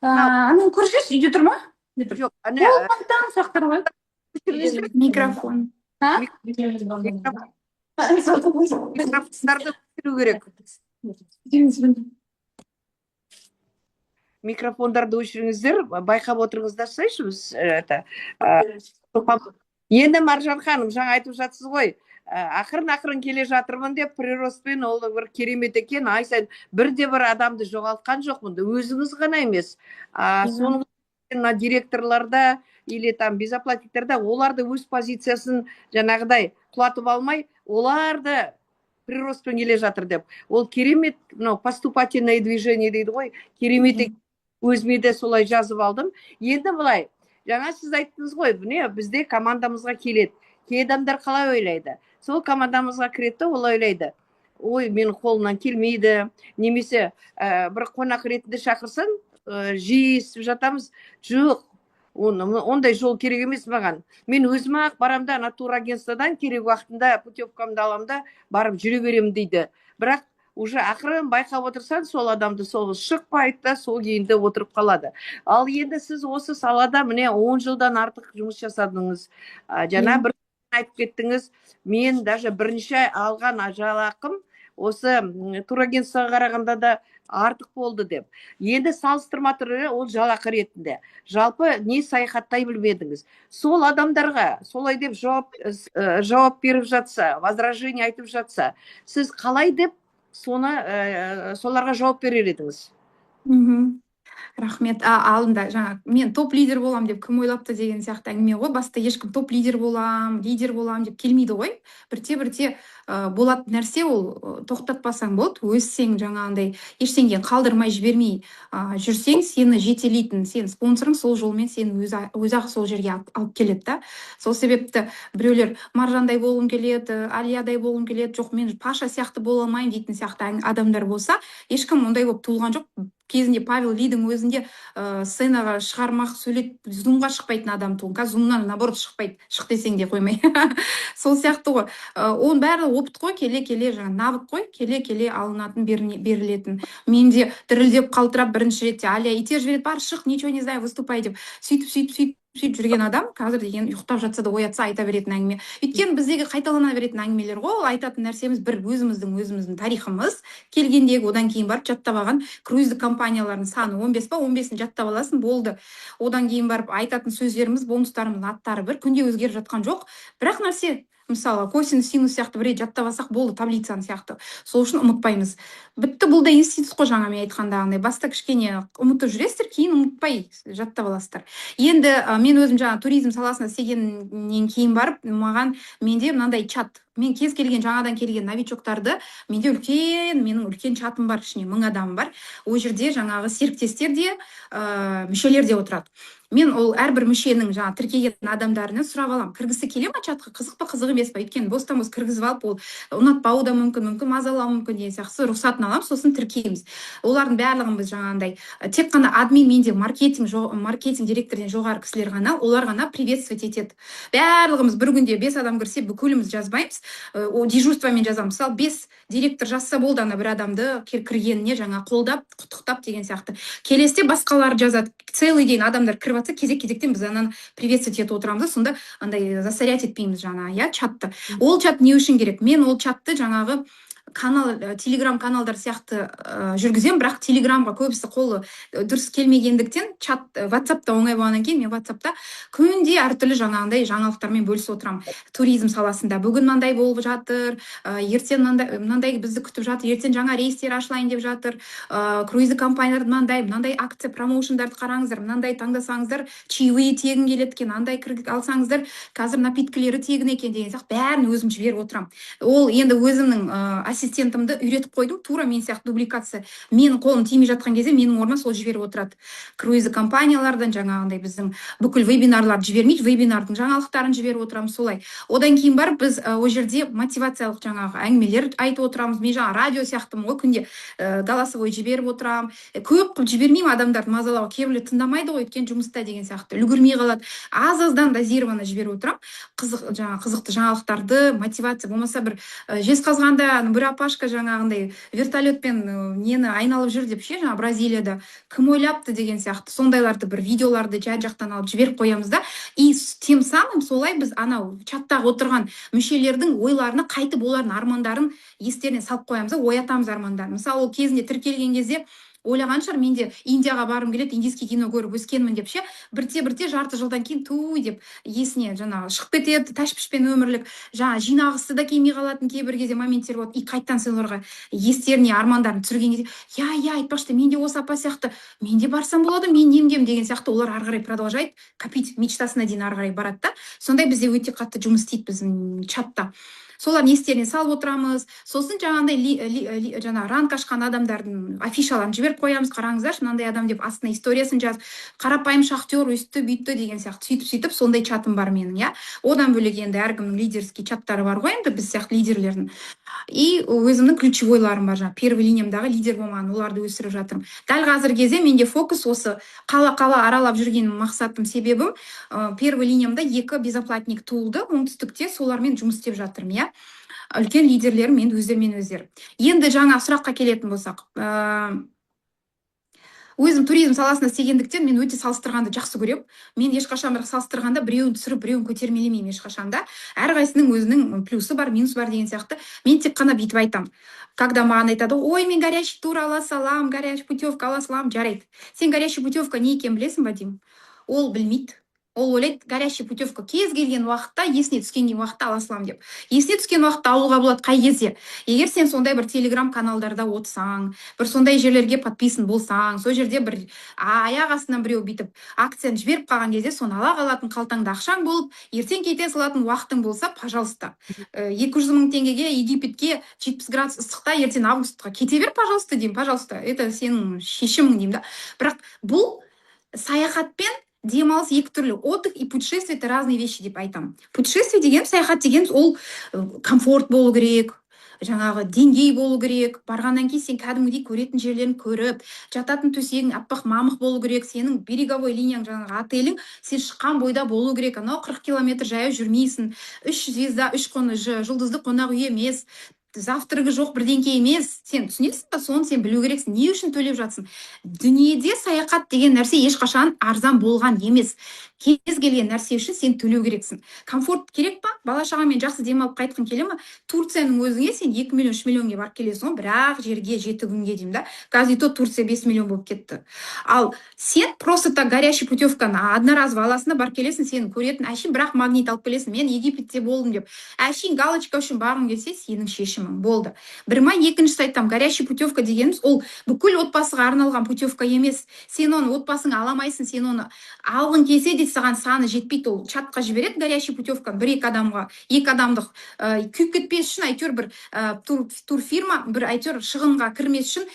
Ананы көрсеңіз, үйде тұр ма? жоқ, Таң сақтар ғой. Микрофон. Микрофондарды өшіру керек. Микрофондарды өшіріңіздер, байқап отырыңыздарсайшы біз енді Маржан ханым, жаңа айтып жатсыз ғой, ақырын келе жатырмын деп, приростпен ол бір керемет екен, ай сайын бірде-бір адамды жоғалтқан жоқпын, өзіңіз ғана емес. Соның директорларда или там безоплатниктерда оларды өз позициясын жаңағыдай құлатып алмай, оларды приростпен келе жатыр деп. Ол керемет, поступательное движение дейді ғой, керемет өзіме де солай жазып алдым. Енді былай, жаңа сіз айттыңыз ғой, бізде командамызға келеді. Кей адамдар қалай ойлайды? Сол командамызға кіреді, ол ойлайды. Ой, мен қолымнан келмейді. Немесе бір қонақ ретінде шақырсаң, жиісіп жатамыз. Жоқ, ондай жол керек емес маған. Мен өзім ақ барамда, турагентстводан керек уақытында путевкамды аламда барып жүре беремін дейді. Бірақ уже ақырын байқап отырсан, сол адамды сол шықпайды да, сол кейінде отырып қалады. Ал енді сіз осы салада міне 10 жылдан артық жұмыс жасадыңыз. Жаңа бір айтып кеттіңіз, мен даже бірінші алған жалақым осы турагентствоға қарағанда да артық болды деп. Енді салыстырма түрі ол жалақы ретінде. Жалпы не саяхаттай білмедіңіз. Сол адамдарға солай деп жауап беріп жатса, возражение айтып жатса, сіз қалай деп соларға жауап берер едіңіз? Рахмет. Алдында жаңа мен топ лидер болам деп кім ойлапты деген сияқты әңгіме ғой. Баста ешкім топ лидер болам деп келмейді ғой. Бірте болатын нәрсе ол тоқтатпасаң болды. Өссең жаңағындай ештеңе қалдырмай жібермей жүрсең, сені жетелейтін, сен спонсорың сол жолмен сені өзі сол жерге алып келеді да. Сол себепті біреулер Маржандай болғым келеді, Алиядай болғым келеді, жоқ мен Паша сияқты бола алмаймын дейтін сияқты адамдар болса, ешкім ондай болып туылған жоқ. Кезінде Павел Лидің өзінде сценаға шығармақ сөйлеп зумға шықпайтын адам туын. Қазір зумнан наоборот шықпайды, шық десең де қоймай. Сол сияқты ғой. Оның бәрі опыт қой, келе жаңа навык қой, келе алынатын, берілетін. Мен де дірілдеп қалтырап бірінші ретте Алия итер жібереді, бар шық, ничего не знаю, выступай деп. Сөйтіп жүрген адам қазір деген ұйықтап жатса да оятса айта беретін әңгіме. Өйткені біздегі қайталана беретін әңгімелер ғой, ол айтатын нәрсеміз бір өзіміздің тарихымыз, келгендегі одан кейін барып жаттап алған круиздік компаниялардың саны 15 па, 15-ін жаттап аласың, болды. Одан кейін барып айтатын сөздеріміз, бонустарымыз аттары бір күнде өзгеріп жатқан жоқ. Бірақ нәрсе, мысалы, косинус, синус сияқты бір рет жаттап алсақ болды, таблицаны сияқты. Сол үшін ұмытпаймыз. Бітті, бұл да институт қой, жаңа мен айтқандағындай. Баста кішкене ұмытып жүресіздер, кейін ұмытпай жаттап аласыздар. Енді мен өзім жаңа туризм саласына істегеннен кейін барып, менде мынандай чат. Мен кез келген жаңадан келген новичоктарды, менің үлкен чатым бар, ішіне 1000 адам бар. Ол жерде жаңағы серіктестер де, мүшелер де отырады. Мен ол әрбір мүшенің жаңа тіркеген адамдарына сұрап алам, кіргісі келе ма чатқа, қызық па, қызық емес па? Өйткені бостан-бос кіргізіп алып, ол ұнатпауы да мүмкін, мазалауы мүмкін деген сияқты рұқсатын алам, сосын тіркейміз. Олардың барлығын біз жаңағындай тек қана админ, менде маркетинг директорден жоғары кісілер ғана, олар ғана приветствовать етеді. Барлығымыз бір күнде 5 адам кірсе, бүкіліміз жазбаймыз. Дежурствомен жазамыз. Мысалы 5 директор жазса болды, ана бір адамды кіргеніне жаңа қолдап, құттықтап деген сияқты. Келесте басқалар жазады. Целый день адамдар кіріп жатса, кезек-кезектен біз ананы приветствовать етіп отырамыз, сонда андай засорять етпейміз жаңа, чатты. Ол чат не үшін керек? Мен ол чатты жаңағы телеграм каналдар сияқты жүргіземін, бірақ телеграмға көбісі қолы дұрыс келмегендіктен чат ватсапта оңай болғаннан кейін мен ватсапта күнде әртүрлі жаңағындай жаңалықтармен бөлісіп отырамын. Туризм саласында бүгін мынандай болып жатыр, ертең мынандай бізді күтіп жатыр, ертең жаңа рейстер ашылайын деп жатыр, круиздік компаниялар мынандай акция промоушндарды қараңыздар, мынандай таңдасаңыздар чаевые тегін келеді екен, андай алсаңыздар қазір напиткілері тегін екен деген сияқты бәрін өзім жіберіп отырамын. Ол енді өзімнің ассистентімді үйретіп қойдым, тура мен сияқты дубликация менің қолым тимей жатқан кезде менің орныма сол жіберіп отырады. Круиздік компаниялардан жаңағындай біздің бүкіл вебинарларды жібермейді, вебинардың жаңалықтарын жіберіп отырамыз солай. Одан кейін барып біз ол жерде мотивациялық жаңағы әңгімелер айтып отырамыз. Мен жаңа радио сияқтымын ғой, күнде голосовой жіберіп отырамын. Көп қылып жібермеймін адамдарды мазалауға, кейбіреулер тыңдамайды ғой, өйткені жұмыста деген сияқты үлгермей қалады. Аз-аздан дозированно жіберіп отырамын. Қызықты жаңалықтарды, мотивация болмаса бір жезқазғанда бір апашка жаңағындай вертолетпен нені айналып жүр деп ше, жаңа Бразилияда кім ойлапты деген сияқты сондайларды бір видеоларды жан жақтан алып жіберіп қоямыз да. И тем самым солай біз анау чаттағы отырған мүшелердің ойларына қайтып олардың армандарын естеріне салып қоямыз, оятамыз армандарын. Мысалы ол кезінде тіркелген кезде ойлаған шығар, мен де Индияға барғым келеді, индийский кино көріп өскенмін деп ше, бірте жарты жылдан кейін туй деп есіне жаңағы шығып кетеді, тәшпішпен өмірлік жаңа жинағысы да келмей қалатын кейбір кезде моменттер болады. И қайттан сен оларға естеріне армандарын түсірген кезде я айтпақшы, мен де осы апа сияқты мен де барсам болады, мен немдем деген сияқты олар ары қарай продолжайды копить, мечтасына дейін ары қарай барады да. Сондай бізде өте қатты жұмыс істейді біздің чатта. Солардың естеріне салып отырамыз. Сосын жаңағындай жаңа ранг ашқан адамдардың афишаларын жіберіп қоямыз, қараңыздаршы мынандай адам деп астына историясын жазып, қарапайым шахтер өсті бүйтті деген сияқты сөйтіп сондай чатым бар менің, иә. Одан бөлек енді әркімнің лидерский чаттары бар ғой, енді біз сияқты лидерлердің. И өзімнің ключевойларым бар, жаңа первый линиямдағы лидер болмаған, оларды өсіріп жатырмын. Дәл қазіргі кезде менде фокус осы қала аралап жүрген мақсатым, себебім первый линиямда 2 безоплатник туылды оңтүстікте, солармен жұмыс істеп жатырмын, иә. Үлкен лидерлерім енді өздері. Енді жаңа сұраққа келетін болсақ, өзім туризм саласында істегендіктен мен өте салыстырғанды жақсы көремін. Мен ешқашан бір салыстырғанда біреуін түсіріп, біреуін көтермелемеймін ешқашанда. Әрқайсының өзінің плюсы бар, минусы бар деген сияқты. Мен тек қана бүйтіп айтамын. Когда маған айтады, ой, мен горячий тур ала салам, горячий путевка ала салам, жарайды. Сен горячий путевка не екенін білесің, Вадим? Ол білмейді. Ол ойлайды, горячий путевка кез келген уақытта, есіне түскен уақытта ала салам деп. Есіне түскен уақытта алуға болады қай кезде? Егер сен сондай бір телеграм каналдарда отырсаң, бір сондай жерлерге подписан болсаң, сол жерде бір аяқ астынан біреу бүйтіп акцияны жіберіп қалған кезде, соны ала қалатын қалтаңда ақшаң болып, ертең кете салатын уақытың болса, пожалуйста. 200 мың теңгеге Египетке 70 градус ыстықта ертең августқа кете бер, пожалуйста деймін, пожалуйста. Это сенің шешімің деймін да. Бірақ бұл саяхатпен демалыс екі түрлі. Отдых и путешествие — это разные вещи деп айтамын. Путешествие деген, саяхат деген ол комфорт болу керек, жаңағы деңгей болу керек. Барғаннан кейін сен кәдімгідей көретін жерлерін көріп, жататын төсегің аппақ мамық болу керек, сенің береговой линияң, жаңағы отелің сен шыққан бойда болу керек. Анау 40 километр жаяу жүрмейсің. 3 звезда, 3 жұлдызды қонақ үй емес, завтрагы жоқ бірдеңке емес. Сен түсінесің ба? Соны сен білу керексің. Не үшін төлеп жатсың? Дүниеде саяхат деген нәрсе ешқашан арзан болған емес. Кез келген нәрсе үшін сен төлеу керексің. Комфорт керек па? Бала-шағамен жақсы демалып қайтқың келе ма? Турцияның өзіңе сен 2 миллион, 3 миллионге барып келесің ғой, бірақ жерге 7 күнге деймін да. Қазір то Турция 5 миллион болып кетті. Ал сен просто так горячий путевканы одноразовый аласың да барып келесің, сен көретін әшейін бірақ магнит алып келесің. Мен Египетте болдым деп. Әшейін галочка үшін барғың келсе, сенің шешімің болды. Бірма, екіншісі айтам, горячий путевка дегеніміз ол бүкіл отбасыға арналған путевка емес. Сен оны отбасыңа аламайсың, сен оны алғың келсе де саған саны жетпейді, ол чатқа жібереді горячий путевка 1-2 адамға, 2 адамдық күйіп кетпес үшін әйтеуір бір турфирма, бір әйтеуір шығынға кірмес үшін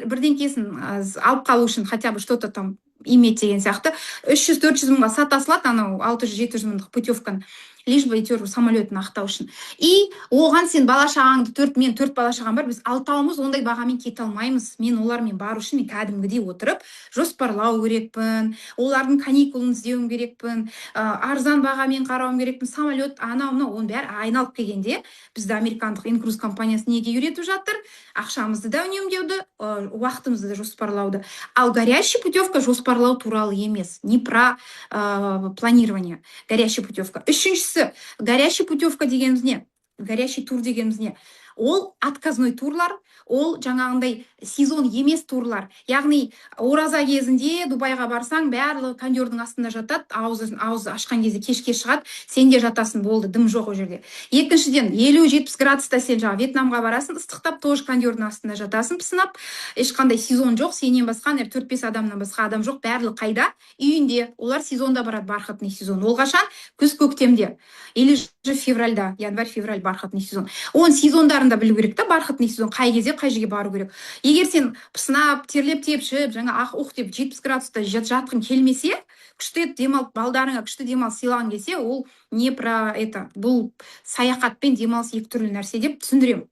бірдеңкесін алып қалу үшін, хотя бы что-то там иметь деген сияқты 300-400 мыңға сата салады анау 600-700 мыңдық путевканы, лишь бы әйтеуір самолетін ақтау үшін. И оған сен бала-шағаңды мен 4 бала-шағам бар, біз алтауымыз ондай бағамен кете алмаймыз. Мен олармен бару үшін мен кәдімгідей отырып жоспарлау керекпін, олардың каникулын іздеуім керекпін, арзан бағамен қарауым керекпін, самолет анау оның бәрі айналып келгенде бізді американдық инкруз компаниясы неге үйретіп жатыр? Ақшамызды да үнемдеуді, уақытымызды да жоспарлауды. Ал горячий путевка жоспарлау туралы емес, не про планирование. Горячий путевка. Үшіншісі, горячий путевка дегеніміз не? Горячий тур дегеніміз не? ол отказной турлар, ол жаңағындай сезон емес турлар. Яғни ораза кезінде Дубайға барсаң, барлығы кондердің астында жатады, ауыз ашқан кезде кешке шығады, сен де жатасың, болды, дым жоқ ол жерде. Екіншіден, 50-70 градуста сен жаңа Вьетнамға барасың, ыстықтап, тоже кондердің астында жатасың, пысынап, ешқандай сезон жоқ, сенен басқа 4-5 адамнан басқа адам жоқ, барлығы қайда? Үйінде. Олар сезонда барады, бархатный сезон. Ол қашан? Күз көктемде. Или же февральда, январь-февраль бархатный сезон. Он сезондарында білу керек та, бархатный сезон қай кезде қай жерге бару керек. Егер сен пысынап, терлеп тепшіп, жаңа ақ деп 70 градуста жатқың келмесе, күшті демалып, балдарыңа күшті демалыс сыйлағың келсе, ол не про это, бұл саяхат пен демалыс екі түрлі нәрсе деп түсіндіремін.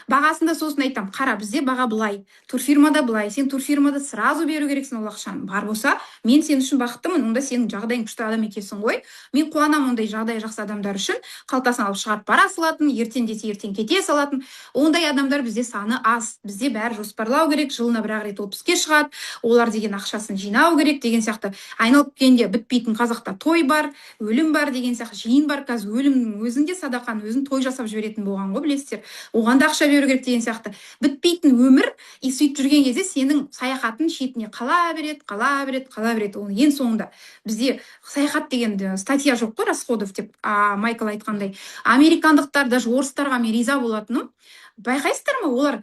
Бағасында сосын айтам, қара, бізде баға былай, турфирмада былай, сен турфирмада сразу беру керексің ол ақшаны. Бар болса, мен сен үшін бақыттымын, онда сенің жағдайың күшті адам екенсің ғой. Мен қуанамын ондай жағдай жақсы адамдар үшін, қалтасын алып шығарып бара салатын, ертең десе ертең кете салатын. Ондай адамдар бізде саны аз. Бізде бәрі жоспарлау керек, жылына бір рет отпуске шығады, олар деген ақшасын жинау керек деген сияқты. Айналып келгенде бітпейтін қазақта той бар, өлім бар деген сияқты, жиын бар. Қазір өлімнің өзінде садақаның өзін той жасап жіберетін болған ғой, білесіздер. Оған да ақша беру керек деген сияқты. Бітпейтін өмір, и сөйтіп жүрген кезде сенің саяхатын шетіне қала береді. Оның ең соңында бізде саяхат деген статья жоқ қой, расходов деп, Майкл айтқандай. Американдықтар, даже орыстарға мен риза болатыным, байқайсыздар ма, олар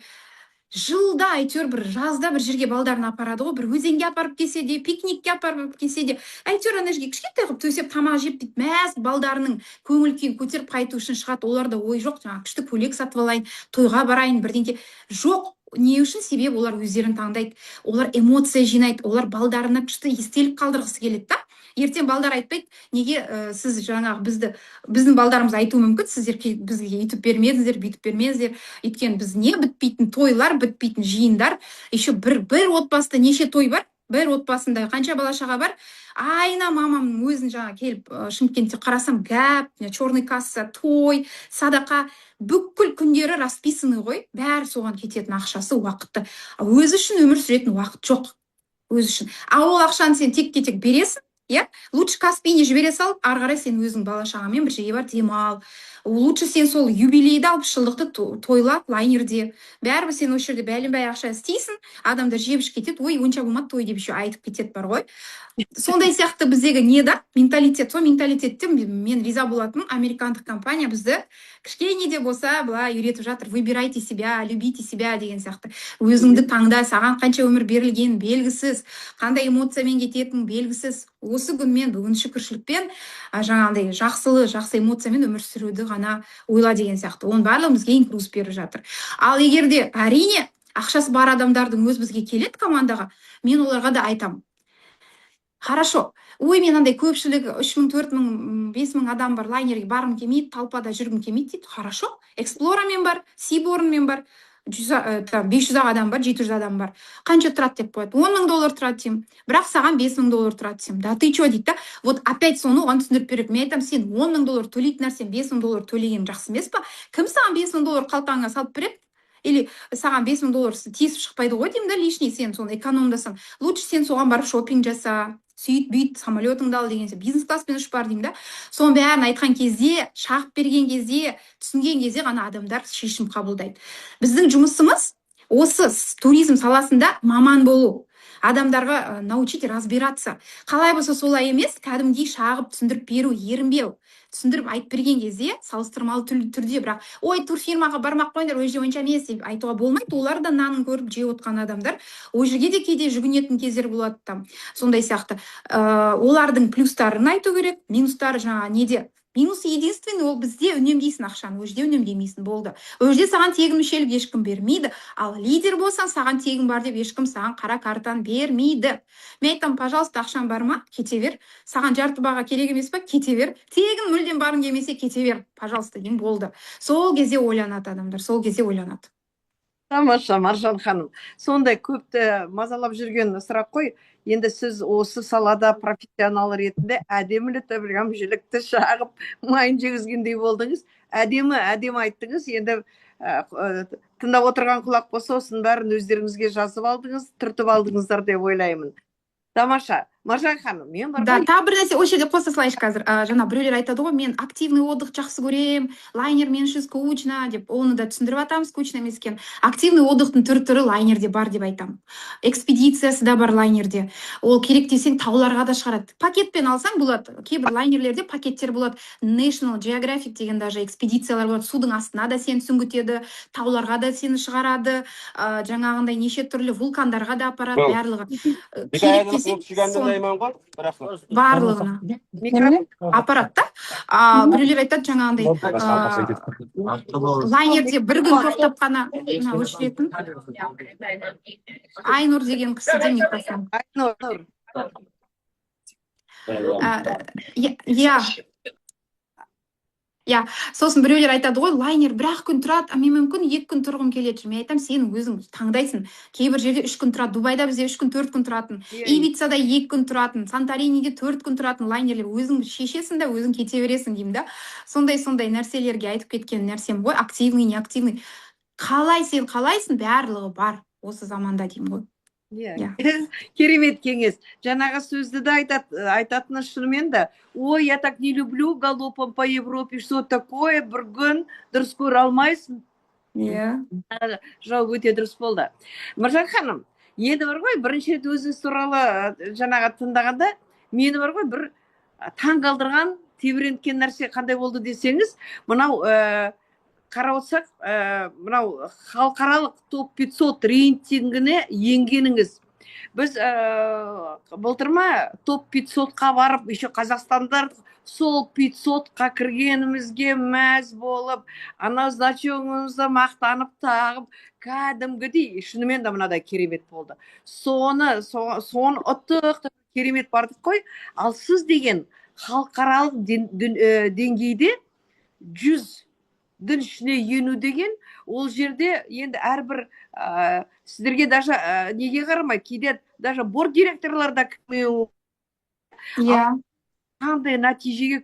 жылда әйтеуір бір жазда бір жерге балдарын апарады ғой, бір өзенге апарып келсе де, пикникке апарып келсе де, әйтеуір ана жерге кішкентай қылып төсеп тамақ жеп дейді, мәз балдарының көңіл күйін көтеріп қайту үшін шығады. Оларда ой жоқ, жаңа күшті көйлек сатып алайын, тойға барайын, бірдеңке жоқ. Не үшін? Себебі олар өздерін таңдайды, олар эмоция жинайды, олар балдарына күшті естелік қалдырғысы келеді да. Ертең балдар айтпайды, неге сіз жаңағы біздің балдарымыз айтуы мүмкін, сіздер бізге үйтіп бермедіңіздер, бүйтіп бермедіңіздер. Өйткені біз не бітпейтін тойлар, бітпейтін жиындар, еще бір отбасында неше той бар, бір отбасында қанша бала шаға бар. Айна мамамның өзін жаңа келіп Шымкентте қарасам, гәп, черный касса, той, садақа, бүкіл күндері расписаны ғой, бәрі соған кететін ақшасы, уақытты. Өзі үшін өмір сүретін уақыт жоқ. Өзі үшін. Ол ақшаны сен тек бересің, лучше Каспийне жібере салып, ары қарай сен өзің бала шағамен бір жерге бар, демал. Лучше сен сол юбилейді алып жылдықты тойла лайнерде. Бәрібір сен осы жерде бәленбай ақша істейсің, адамдар жеп ішіп кетеді, ой, онша болмады той деп еще айтып кетеді бар ғой. Сондай сияқты біздегі не да? Менталитет. Сол менталитетте мен риза болатыным, американдық компания бізді кішкене де болса былай үйретіп жатыр. Выбирайте себя, любите себя деген сияқты. Өзіңді таңда, саған қанша өмір берілген белгісіз, қандай эмоциямен кететін белгісіз. Осы күнмен, бүгін шүкіршілікпен, жаңағындай жақсы эмоциямен өмір сүруді ғана ойла деген сияқты. Оның барлығы бізге инкрус беріп жатыр. Ал егер де әрине ақшасы бар адамдардың өз бізге келеді командаға, мен оларға да айтамын. Хорошо, ой, мен андай көпшілігі 3000, 4000, 5000 адам бар, лайнерге барғым келмейді, талпада жүргім келмейді дейді. Хорошо, Эксплорамен бар, Сиборнмен бар, 500 адам бар, 700 адам бар. Қанша тұрады деп қояды? $10,000 тұрады деймін. Бірақ саған $5,000 тұрады деймін. Да ты чё дейді да? Вот опять соны оған түсіндіріп беріп, мен айтам, сен $10,000 төлейтін нәрсен $5,000 төлеген жақсы емес па? Кім саған $5,000 қалтаңа салып береді? Или саған $5,000 тиісіп шықпайды ғой деймін да, лишний, сен соны экономдасаң. Лучше сен соған барып шопинг жаса, сөйт, бүйт, самолетыңды ал деген, бизнес класспен ұшып бар деймін да. Соның бәрін айтқан кезде, шағып берген кезде, түсінген кезде ғана адамдар шешім қабылдайды. Біздің жұмысымыз осы туризм саласында маман болу. Адамдарға научить разбираться. Қалай болса солай емес, кәдімгідей шағып түсіндіріп беру, ерінбеу. Түсіндіріп айтып берген кезде салыстырмалы түрде, бірақ ой, турфирмаға бармақ қойыңдар, ол жерде онша емес деп айтуға болмайды. Олар да нанын көріп жеп отқан адамдар. Ол жерге де кейде жүгінетін кездер болады там. Сондай сияқты. Олардың плюстарын айту керек, минустары жаңа неде. Минус единственный, ол бізде үнемдейсің ақшаны, ол жерде үнемдемейсің, болды. Ол жерде саған тегін мүшелік ешкім бермейді. Ал лидер болсаң, саған тегін бар деп ешкім саған қара картаны бермейді. Мен айтам, пожалуйста, ақшаң бар ма? Кете бер. Саған жарты баға керек емес па? Кете бер. Тегін мүлдем барың келмесе, кете бер, пожалуйста, деймін, болды. Сол кезде ойланады адамдар, сол кезде ойланады. Тамаша, Маржан ханым. Сондай көпті мазалап жүрген сұрақ қой. Енді сіз осы салада профессионал ретінде әдемілі табылған жілікті шағып, майын жегізгендей болдыңыз. Әдемі айттыңыз. Енді тыңдап отырған құлақ болса, осының бәрін өздеріңізге жазып алдыңыз, түртіп алдыңыздар деп ойлаймын. Тамаша. Маржан ханым, мен бар Да, ғой. тағы бір нәрсе осы жерде қоса салайыншы қазір. Жаңа біреулер айтады ғой, мен активный отдых жақсы көрем, лайнер мен үшін скучно деп, оны да түсіндіріп атамын, скучно емес екен. Активный отдыхтың түрі лайнерде бар деп айтамын. Экспедициясы да бар лайнерде. Ол керек десең тауларға да шығарады. Пакетпен алсаң болады. Кейбір лайнерлерде пакеттер болады. National Geographic деген даже экспедициялар болады. Судың астына да сені сүңгітеді, тауларға да сені шығарады, жаңағындай неше түрлі вулкандарға да апарады, барлығы. Керек десең барлығына аппарат та. Біреулер айтады жаңағындай лайнерде бір күн тоқтап қана өшіретін. Айнұр деген кісіде микрофон. Айнұр. Иә, сосын біреулер айтады ғой, лайнер бір-ақ күн тұрады, мен мүмкін 2 күн тұрғым келеді. Мен айтамын, сен өзің таңдайсың. Кейбір жерде 3 күн тұрады, Дубайда бізде 3 күн, 4 күн тұратын, Ибицада 2 күн тұратын, Санториниде 4 күн тұратын лайнерлер. Өзің шешесің да, өзің кете бересің деймін да. Сондай нәрселерге айтып кеткен нәрсем ғой, активный, неактивный. Қалай сен қалайсың, барлығы бар осы заманда деймін ғой. Керемет кеңес. Жаңағы сөзді де айтатыны шынымен де, ой, я так не люблю галопом по Европе, что такое, бір күн дұрыс көре алмайсың. Жауап өте дұрыс болды. Маржан ханым, енді бар ғой, бірінші рет өзіңіз туралы жаңағы тыңдағанда, мені бар ғой, бір таң қалдырған, тебіренткен нәрсе қандай болды десеңіз, мынау қарап отырсақ, мынау халықаралық топ 500 рейтингіне енгеніңіз. Біз былтырма топ 500-қа барып, еще қазақстандар сол 500-қа кіргенімізге мәз болып, ана значогымызды мақтанып тағып, кәдімгідей, шынымен де мынадай керемет болды. Соны ұттық керемет бардық қой. Ал сіз деген халықаралық деңгейде 100 дін ішіне ену деген, ол жерде енді әрбір сіздерге даже неге қарамай, кейде даже борд директорларда кірмеу, қандай нәтижеге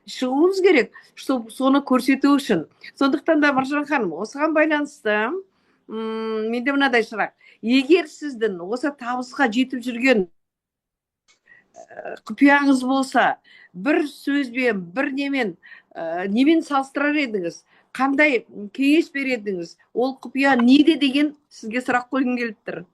шығуымыз керек, соны көрсету үшін. Сондықтан да Маржан ханым, осыған байланысты менде мынадай сұрақ. Егер сіздің осы табысқа жетіп жүрген құпияңыз болса, бір сөзбен, бір немен салыстырар едіңіз, қандай кеңес бередіңіз, ол құпия неде деген сізге сұрақ қойғым келіп тұр.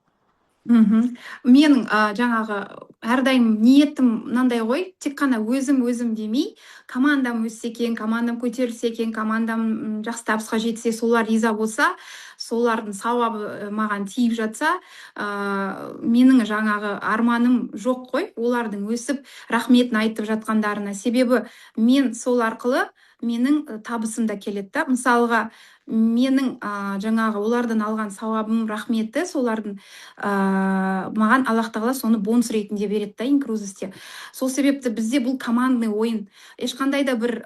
Менің жаңағы әрдайым ниетім мынандай ғой, тек қана өзім демей, командам өссе екен, командам көтерілсе екен, командам жақсы табысқа жетсе, солар риза болса, солардың сауабы маған тиіп жатса, менің жаңағы арманым жоқ қой, олардың өсіп рахметін айтып жатқандарына. Себебі мен сол арқылы менің табысым да келеді да. Мысалға, менің жаңағы олардан алған сауабым, рахметі, солардың маған Аллах тағала соны бонус ретінде береді да, инкрузисте. Сол себепті бізде бұл командный ойын. Ешқандай да бір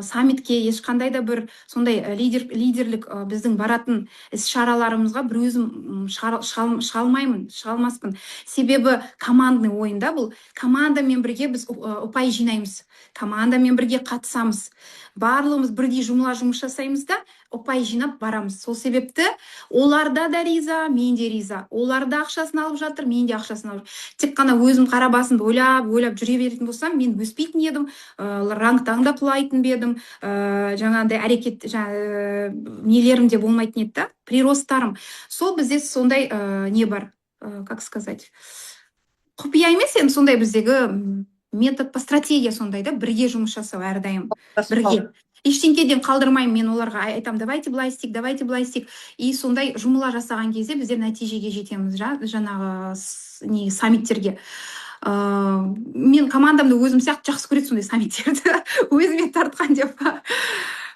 саммитке, ешқандай да бір сондай лидерлік біздің баратын іс-шараларымызға бір өзім шығалмаспын. Себебі командный ойында бұл. Командамен бірге біз ұпай жинаймыз. Командамен бірге қатысамыз. Барлығымыз бірдей жұмыс жасаймыз да, ұпай жинап барамыз. Сол себепті оларда да риза, мен де риза. Оларда ақшасын алып жатыр, мен де ақшасын алып жатыр. Тек қана өзім қара басымды ойлап жүре беретін болсам, мен өспейтін едім, рангтан да құлайтын бедім, жаңағындай әрекет нелерім де болмайтын еді да, приросттарым. Сол бізде сондай не бар, как сказать, құпия емес, енді сондай біздегі метод по стратегия сондай да, бірге жұмыс жасау әрдайым, бірге. Ештеңкеден қалдырмаймын, мен оларға айтам, давайте былай істейік. И сондай жұмыла жасаған кезде біздер нәтижеге жетеміз, жаңағы саммиттерге. Мен командамды өзім сияқты жақсы көреді сондай саммиттерді, өзіме тартқан деп.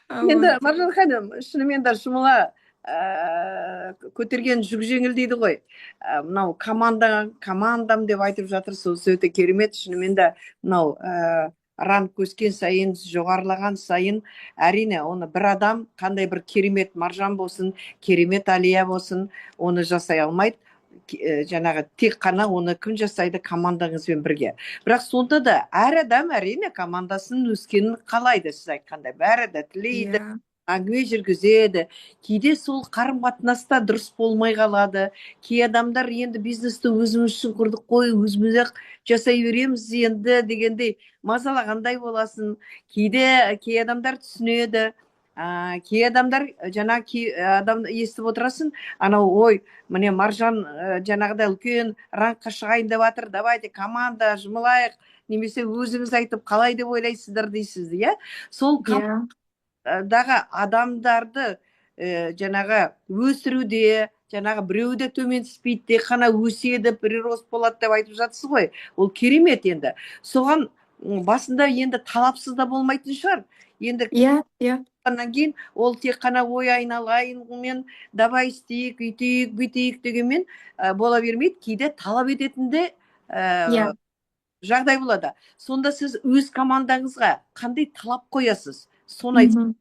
Енді Маржан ханым, шынымен де жұмыла көтерген жүк жеңіл дейді ғой. Мынау командам деп айтып жатырсыз, өте керемет. Шынымен де мынау ранг өскен сайын, жоғарылаған сайын, әрине оны бір адам қандай бір керемет Маржан болсын, керемет Алия болсын, оны жасай алмайды. Жаңағы тек қана оны кім жасайды? Командаңызбен бірге. Бірақ сонда да әр адам әрине командасын өскенін қалайды, сіз айтқандай. Бәрі де тілейді, әңгіме жүргізеді. Кейде сол қарым қатынаста дұрыс болмай қалады. Кей адамдар енді бизнесті өзіміз үшін құрдық қой, өзіміз ақ жасай береміз енді дегендей мазалағандай боласың. Кейде кей адамдар түсінеді. Кей адамдар жаңа кей адам естіп отырасың, анау ой, міне Маржан жаңағыдай үлкен рангқа шығайын деп жатыр, давайте команда жұмылайық, немесе өзіңіз айтып қалай деп ойлайсыздар дейсіз, иә. Сол иә дағы адамдарды жаңағы өсіруде, жаңағы біреуді төмен түспейді, тек қана өседі, прирост болады деп айтып жатсыз ғой. Ол керемет енді. Соған басында енді талапсыз да болмайтын шығар. Енді иә кейін ол тек қана ой айналайынмен давай істейік, үйтейік, бүйтейік дегенмен бола бермейді. Кейде талап ететін де иә жағдай болады. Сонда сіз өз командаңызға қандай талап қоясыз? Соны айтып. мхм.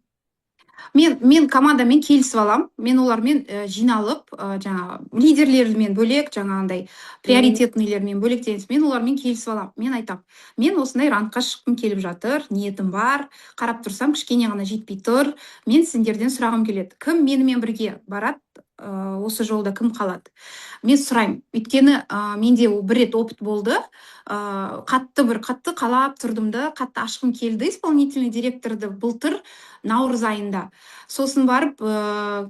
Мен командамен келісіп аламын. Мен олармен жиналып, жаңағы лидерлермен бөлек, жаңағындай приоритетныйлермен бөлек дегенсіз, мен олармен келісіп аламын. Мен айтамын, мен осындай рангқа шыққым келіп жатыр, ниетім бар, қарап тұрсам кішкене ғана жетпей тұр. Мен сендерден сұрағым келеді. Кім менімен бірге барады? Осы жолда кім қалады? Мен сұраймын. Өйткені менде бір рет опыт болды. Қатты қалап тұрдым да, қатты ашқым келді исполнительный директорды былтыр наурыз айында. Сосын барып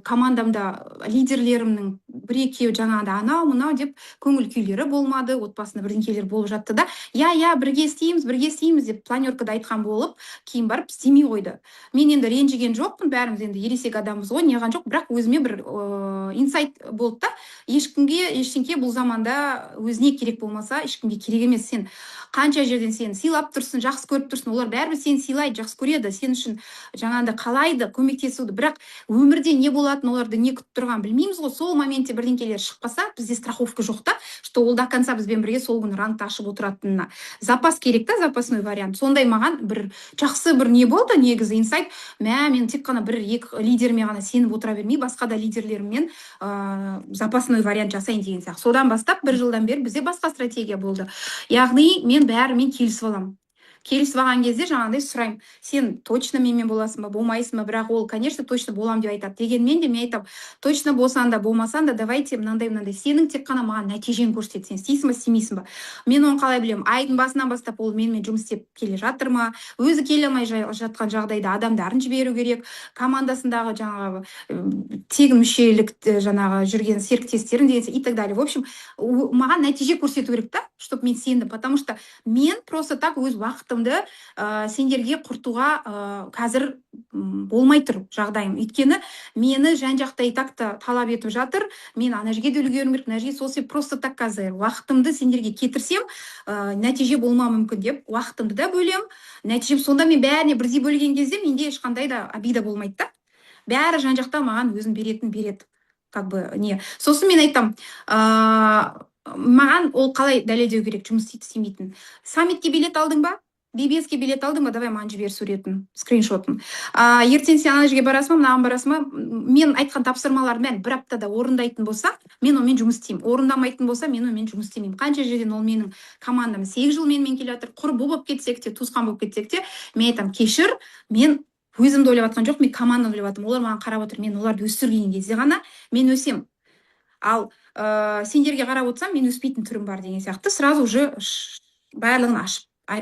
командамда лидерлерімнің бір екеуі жаңағыда анау мынау деп көңіл күйлері болмады, отбасында бірдеңелер болып жатты да, иә бірге істейміз деп планеркада айтқан болып, кейін барып істемей қойды. Мен енді ренжіген жоқпын, бәріміз енді ересек адамбыз ғой, неған жоқ, бірақ өзіме бір инсайт болды да, ешкімге ештеңке бұл заманда өзіне керек болмаса, ешкімге керек емес. Сен қанша жерден сені сыйлап тұрсың, жақсы көріп тұрсың, олар бәрібір сені сыйлайды, жақсы көреді, сен үшін жаңағыда қалайды көмектесуді, бірақ өмірде не болатынын, оларды не күтіп тұрған білмейміз ғой. Сол моментте бірдеңкелер шықпаса, бізде страховка жоқ та, что ол до конца бізбен бірге сол күні рангты ашып отыратынына. Запас керек та, запасной вариант. Сондай маған бір жақсы бір не болды, негізі инсайт. Мен тек қана бір екі лидеріме ғана сеніп отыра бермей, басқа да лидерлеріммен запасной вариант жасайын деген сияқты. Содан бастап бір жылдан бері бізде басқа стратегия болды. Яғни мен бәрімен келісіп аламын. Келісіп алған кезде жаңағыдай сұраймын, сен точно менімен боласың ба, болмайсың ба? Бірақ ол, конечно, точно болам деп айтады. Дегенмен де мен айтамын, точно болсаң да болмасаң да, давайте мынандай сенің тек қана маған нәтижені көрсет, сен істейсің ба, істемейсің ба? Мен оны қалай білемін? Айдың басынан бастап ол менімен жұмыс істеп келе жатыр ма? Өзі келе алмай жатқан жағдайда адамдарын жіберу керек, командасындағы жаңағы тегін мүшелік жаңағы жүрген серіктестерін деген и так далее. В общем, маған нәтиже көрсету керек та, чтобы мен сендім, потому что мен просто так өз уақытымды сендерге құртуға қазір болмай тұр жағдайым. Өйткені мені жан-жақта и так-та талап етіп жатыр. Мен ана жерге де үлгеруім керек, мына жерге, сол себеп просто так қазір уақытымды сендерге кетірсем, нәтиже болмауы мүмкін деп уақытымды да бөлем. Нәтижем сонда мен бәріне бірдей бөлген кезде менде ешқандай да обида болмайды да. Бәрі жан-жақта маған өзін береді. Как бы не. Сосын мен айтам, маған ол қалай дәлелдеу керек, жұмыс істейді істемейтін. Саммитке билет алдың ба? BBS-ке билет алдың ба? Давай маған жібер суретін, скриншотын. Ертең сен ана жерге барасың ба, мынаған барасың ба? Мен айтқан тапсырмаларды бір аптада орындайтын болса, мен онымен жұмыс істеймін. Орындамайтын болса, мен онымен жұмыс істемеймін. Қанша жерден ол менің командам 8 жыл менімен келе жатыр, құрбы болып кетсек те, туысқан болып кетсек те, мен айтам, кешір, мен өзімді ойлап жатқан жоқ, мен командамды ойлап жатырмын. Олар маған қарап отыр, мен оларды өсірген кезде ғана мен өсем. Ал сендерге қарап отырсам, мен өспейтін түрім бар деген сияқты, сразу уже барлығын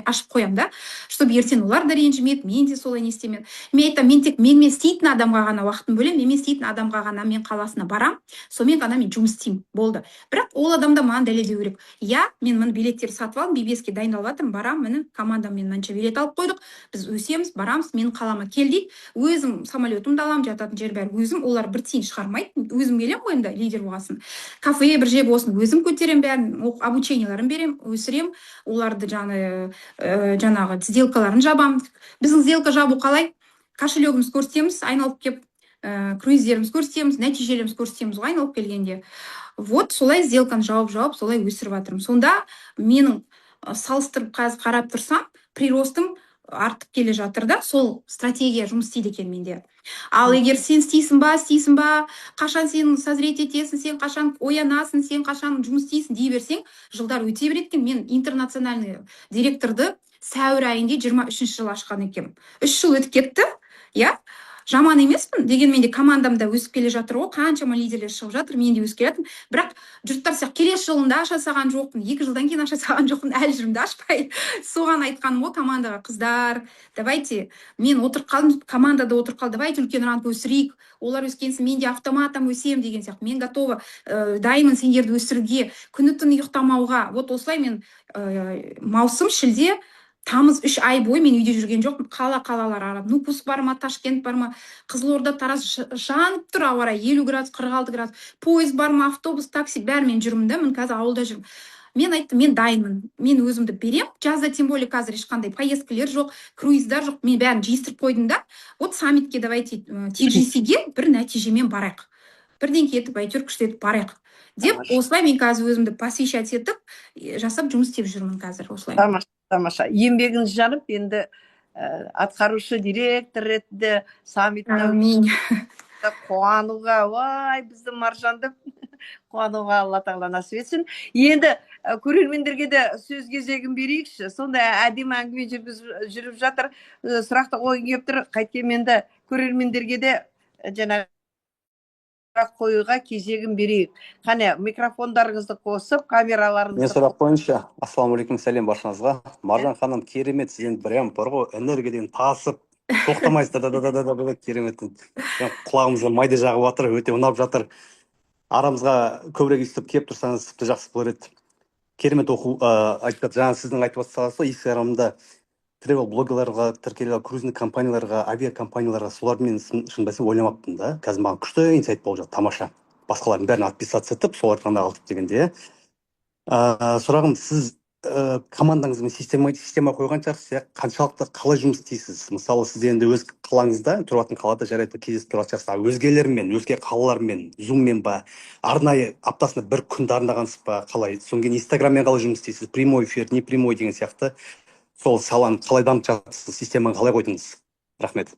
ашып қоям да, чтобы ертең олар да ренжімейді, мен де солай не істемеймін. Мен айтам, мен тек менімен істейтін адамға ғана уақытын бөлем, менімен істейтін адамға ғана мен қаласына барам, сонымен ғана мен жұмыс істеймін, болды. Бірақ ол адамда маған дәлелдеу керек. Иә, мен міне билеттерді сатып алдым, BBS-ке дайындалып жатырмын, барам, міне командаммен мынанша билет алып қойдық, біз өсеміз, барамыз, менің қалама кел дейді, өзім самолетімді аламын, жататын жер бәрі өзім, олар бір тиын шығармайды, өзім келем ғой енді лидер болғасын, кафе бір жеп осын өзім көтерем, бәрін обученияларын берем, өсірем, оларды жаңағы сделкаларын жабамыз. Біздің сделка жабу қалай? Кошелегіміз көрсетеміз, айналып кеп, круиздеріміз көрсетеміз, нәтижелеріміз көрсетеміз ғой айналып келгенде. Вот солай сделканы жауып, солай өсіріп жатырмын. Сонда менің салыстырып қазір қарап тұрсам, приростым артып келе жатыр да, сол стратегия жұмыс істейді екен менде. Ал егер сен істейсің ба, қашан сен созреть етесің, сен қашан оянасың, сен қашан жұмыс істейсің дей берсең, жылдар өте береді екен. Мен интернациональный директорды сәуір айында 23 жыл ашқан екенмін. 3 жыл өтіп кетті, иә. жаман емеспін, дегенмен де командамда өсіп келе жатыр ғой, қаншама лидерлер шығып жатыр, мен де өсіп келе жатырмын. Бірақ жұрттар сияқты келесі жылында аша салған жоқпын, 2 жылдан кейін аша салған жоқпын, әлі жүрмін ашпай. Соған айтқаным ғой командаға: қыздар, давайте, мен отырып қалдым, командада отырып қалды, давайте үлкен ранг өсірейік, олар өскенсін мен де автоматом өсемін деген сияқты. Мен готова, дайынмын сендерді өсіруге, күні түні ұйықтамауға. Вот осылай мен маусым, шілде, тамыз 3 ай бойы мен үйде жүрген жоқпын. Қалалар аралап, Нукус бар ма, Ташкент бар ма, Қызылорда, Тараз жанып тұр ауа райы, 50 градус, 46 градус. Пойыз бар ма, автобус, такси, бәрімен жүрмін да, мен қазір ауылда жүрмін. Мен айттым, мен дайынмын, мен өзімді берем. Жазда тем более қазір ешқандай поездкілер жоқ, круиздар жоқ, мен бәрін жиыстырып қойдым да. Вот саммитке давайте TGC-ге бір нәтижемен барайық. Бірдеңке етіп, әйтеуір күштетіп барайық деп, осылай мен қазір өзімді посвящать етіп, жасап жұмыс істеп жүрмін қазір осылай. Тамаша. Еңбегіңіз жанып, енді атқарушы директор ретінде саммитта қуануға, вай, бізді Маржан деп қуануға Алла тағала насіп етсін. Енді көрермендерге де сөз кезегін берейікші. Сондай әдемі әңгіме жүріп жатыр, сұрақты қойын кеп тұр. Қайткенмен енді көрермендерге де жаңағы қоюға кезегін берейік. Қане, микрофондарыңызды қосып, камераларыңызды... Мен сұрақ қойынша, ассалаумағалейкум, сәлем баршаңызға. Маржан ханым, керемет, сізден прям бар ғой, энергиядан тасып, тоқтамайсыз, да керемет. Құлағымызға майды жағып жатыр, өте ұнап жатыр. Арамызға көбірек естіп кеп тұрсаңыз тіпті жақсы болар еді. Керемет оқу айтып, жаңа сіздің айтып отырсаңыз, Инстаграмда тревел блогерларға, тіркелген круизный компанияларға, авиакомпанияларға, солармен шын бәсем ойламаппын да. Қазір маған күшті инсайт болып жатыр, тамаша. Басқалардың бәрін отписаться етіп, соларды ғана алдық дегенде. Сұрағым, сіз командаңызбен система қойған шығарсыз, қаншалықты қалай жұмыс істейсіз? Мысалы, сіз енді өз қалаңызда, тұратын қалада жарайды кездесіп тұратын шығарсыз. Өзгелермен, өзге қалалармен, зуммен ба, арнайы аптасына бір күн дарындағансыз ба, қалай? Содан кейін Инстаграммен қалай жұмыс істейсіз? Прямой эфир, не прямой деген сияқты. Сол саланы қалай дамытып жатырсыз, системаны қалай қойдыңыз? Рахмет.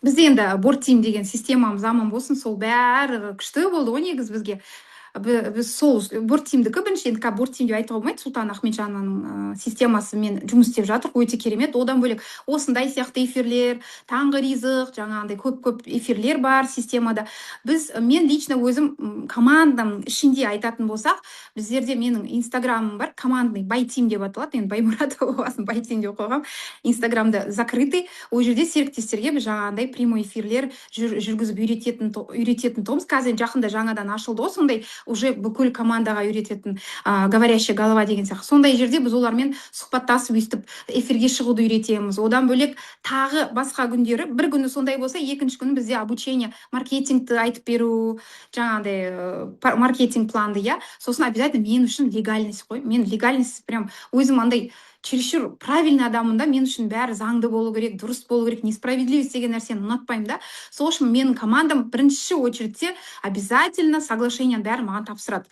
Бізде енді борт-тим деген системамыз аман болсын, сол бәрі күшті болды ғой негізі бізге. Біз сол борт-тимдікі бірінші, енді борт-тим деп айтуға болмайды, Сұлтан Ахметжанованың системасымен жұмыс істеп жатыр, өте керемет. Одан бөлек осындай сияқты эфирлер, таңғы ризық, жаңағындай көп эфирлер бар системада. Мен лично өзім командам ішінде айтатын болсақ, біздерде менің инстаграмым бар, командный байтим деп аталады, енді Баймұратова болғасын байтим деп қойғам. Инстаграмда закрытый, ол жерде серіктестерге біз жаңағындай прямой эфирлер жүргізіп үйрететін тобымыз. Қазір жақында жаңадан ашылды ғой, сондай уже бүкіл командаға үйрететін говорящая голова деген сияқты. Сондай жерде біз олармен сұхбаттасып өйстіп эфирге шығуды үйретеміз. Одан бөлек тағы басқа күндері, бір күні сондай болса, екінші күні бізде обучение, маркетингті айтып беру, жаңағыдай маркетинг планды, я. Сосын обязательно мен үшін легальность қой. Мен легальность прям өзім андай чересчур правильный адаммын да, мен үшін бәрі заңды болу керек, дұрыс болу керек, несправедливость деген нәрсені ұнатпаймын да. Сол үшін менің командам бірінші очередте обязательно соглашение бәрі маған тапсырады.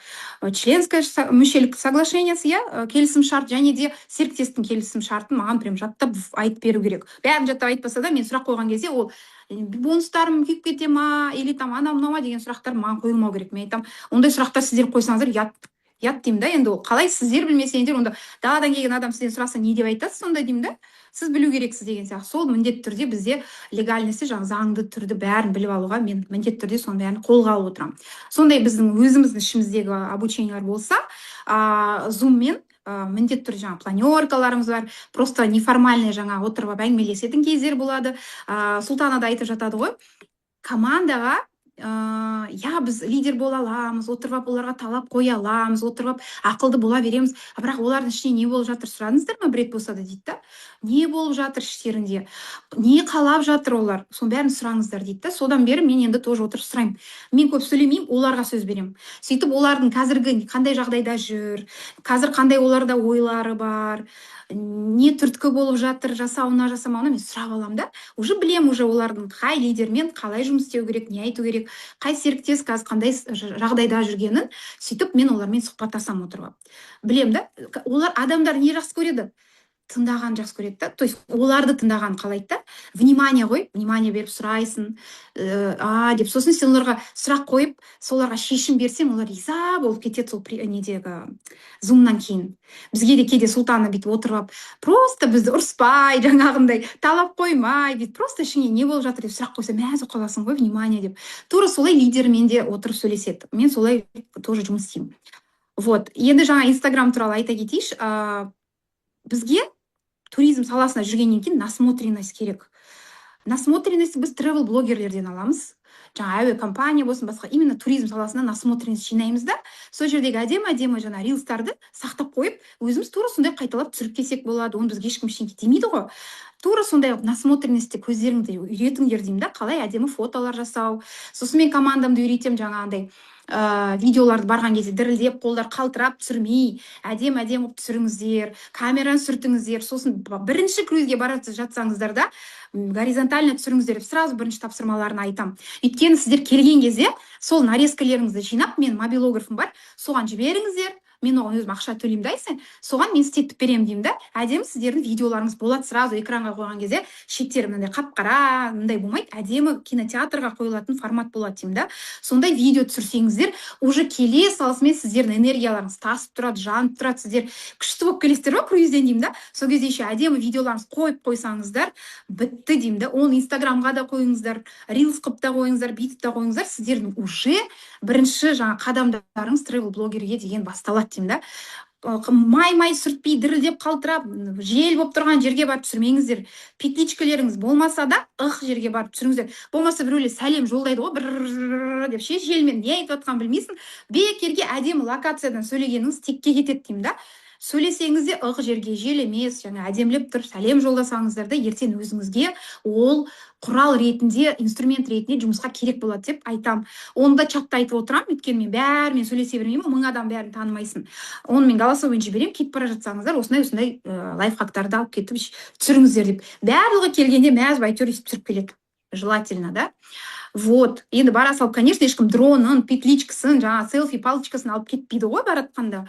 Членская мүшелік соглашениесі, келісім шарт, және де серіктестің келісім шартын маған прям жаттап айтып беру керек. Бәрін жаттап айтпаса да, мен сұрақ қойған кезде ол бонустарым күйіп кете ма, или там анау мынау деген сұрақтар маған қойылмау керек. Мен айтамын, ондай сұрақтар сіздер қойсаңыздар ят деймін да. Енді қалай сіздер білмесеңдер, онда даладан келген адам сізден сұраса не деп айтасыз сонда деймін да. Сіз білу керексіз деген сияқты. Сол міндетті түрде бізде легальности, заңды түрді бәрін біліп алуға мен міндетті түрде соның бәрін қолға алып отырамын. Сондай біздің өзіміздің ішіміздегі обучениялар болса, зуммен міндетті түрде планеркаларымыз бар, просто неформальный отырып әңгімелесетін кездер болады. Сұлтана да айтып жатады ғой, командаға біз лидер бола аламыз, отырып оларға талап қоя аламыз, отырып ақылды бола береміз, бірақ олардың ішінде не болып жатыр сұрадыңыздар ма, бір рет болса да дейді да. Не болып жатыр іштерінде, не қалап жатыр олар, соның бәрін сұраңыздар дейді да. Содан бері мен енді тоже отырып сұраймын. Мен көп сөйлемеймін, оларға сөз беремін. Сөйтіп олардың қазіргі қандай жағдайда жүр, қазір қандай оларда ойлары бар, не түрткі болып жатыр, жасауына жасамауына мен сұрап аламын да. Уже білем, уже олардың қай лидермен қалай жұмыс істеу керек, не айту керек, қай серіктес қазір қандай жағдайда жүргенін, сөйтіп мен олармен сұхбаттасам отырып. Білем да. Олар адамдар не жақсы көреді? тыңдаған жақсы көреді да. То есть оларды тыңдаған қалайды да. Внимание беріп сұрайсың, деп сосын сен оларға сұрақ қойып, соларға шешім берсең, олар риза болып кетеді сол недегі зумнан кейін. Бізге де кейде Султана бүйтіп отырып, просто бізді ұрыспай, жаңағындай талап қоймай, бүйтіп просто ішіңе не болып жатыр деп сұрақ қойса, мәз болып қаласың ғой, внимание деп. Тура солай лидермен де отырып сөйлеседі. Мен солай тоже жұмыс істеймін. Вот. Енді жаңа Инстаграм туралы айта кетейінші. Бізге туризм саласына жүргеннен кейін насмотренность керек. Насмотренность біз travel блогерлерден аламыз. Жаңа әуе компания болсын, басқа именно туризм саласына насмотренность жинаймыз да, сол жердегі әдемі жаңа рилстарды сақтап қойып, өзіміз тура сондай қайталап түсіріп келсек болады. Оны бізге ешкім ештеңе демейді ғой. Тура сондай насмотренностьте көздеріңді үйретіңдер деймін да, қалай әдемі фотолар жасау. Сосын мен командамды үйретемін жаңағындай видеоларды барған кезде дірілдеп, қолдар қалтырап түсірмей, әдем болып түсіріңіздер, камераны сүртіңіздер. Сосын бірінші круизге бара жатсаңыздар да, горизонтально түсіріңіздер деп сразу бірінші тапсырмаларын айтам. Өйткені сіздер келген кезде сол нарезкалеріңізді жинап, мен мобилографым бар, соған жіберіңіздер. Мен оған өзім ақша төлеймін дайсың, соған мен істетіп беремін деймін да. Әдемі сіздердің видеоларыңыз болады, сразу экранға қойған кезде шеттері мынандай қап-қара, мындай болмайды, әдемі кинотеатрға қойылатын формат болады деймін да. Сондай видео түсірсеңіздер, уже келе салысымен сіздердің энергияларыңыз тасып тұрады, жанып тұрады, сіздер күшті болып келесіздер ғой круизден деймін да. Сол кезде еще әдемі видеоларыңыз қойып қойсаңыздар, бітті деймін да. Оны Инстаграмға да қойыңыздар, рилс қып та қойыңыздар, бүйтіп та қойыңыздар, сіздердің уже бірінші жаңа қадамдарыңыз travel блогерге деген басталады деймін да. Май сүртпей, дірілдеп қалтырап, жел болып тұрған жерге барып түсірмеңіздер. Петличкалеріңіз болмаса да, жерге барып түсіріңіздер. Болмаса біреулер сәлем жолдайды ғой, бір деп желмен не айтып жатқанын білмейсің. Бекерге әдемі локациядан сөйлегеніңіз текке кетеді деймін да. Сөйлесеңіз де жерге, жел емес, жаңа әдемілеп тұрып сәлем жолдасаңыздар да, ертең өзіңізге ол құрал ретінде, инструмент ретінде жұмысқа керек болады деп айтам. Оны да чатта айтып отырам, өйткені мен бәрімен сөйлесе бермеймін, 1000 адам бәрін танымайсың. Оны мен голосовой жіберем, кетіп бара жатсаңыздар, осындай лайфхактарды алып кетіп түсіріңіздер деп. Барлығы келгенде мәз байтөр түсіріп келеді. Желательно, да? Вот. Енді бара салып, конечно, ешкім дронын, петличкасын, жаңа селфи палочкасын алып кетпейді ғой баратқанда.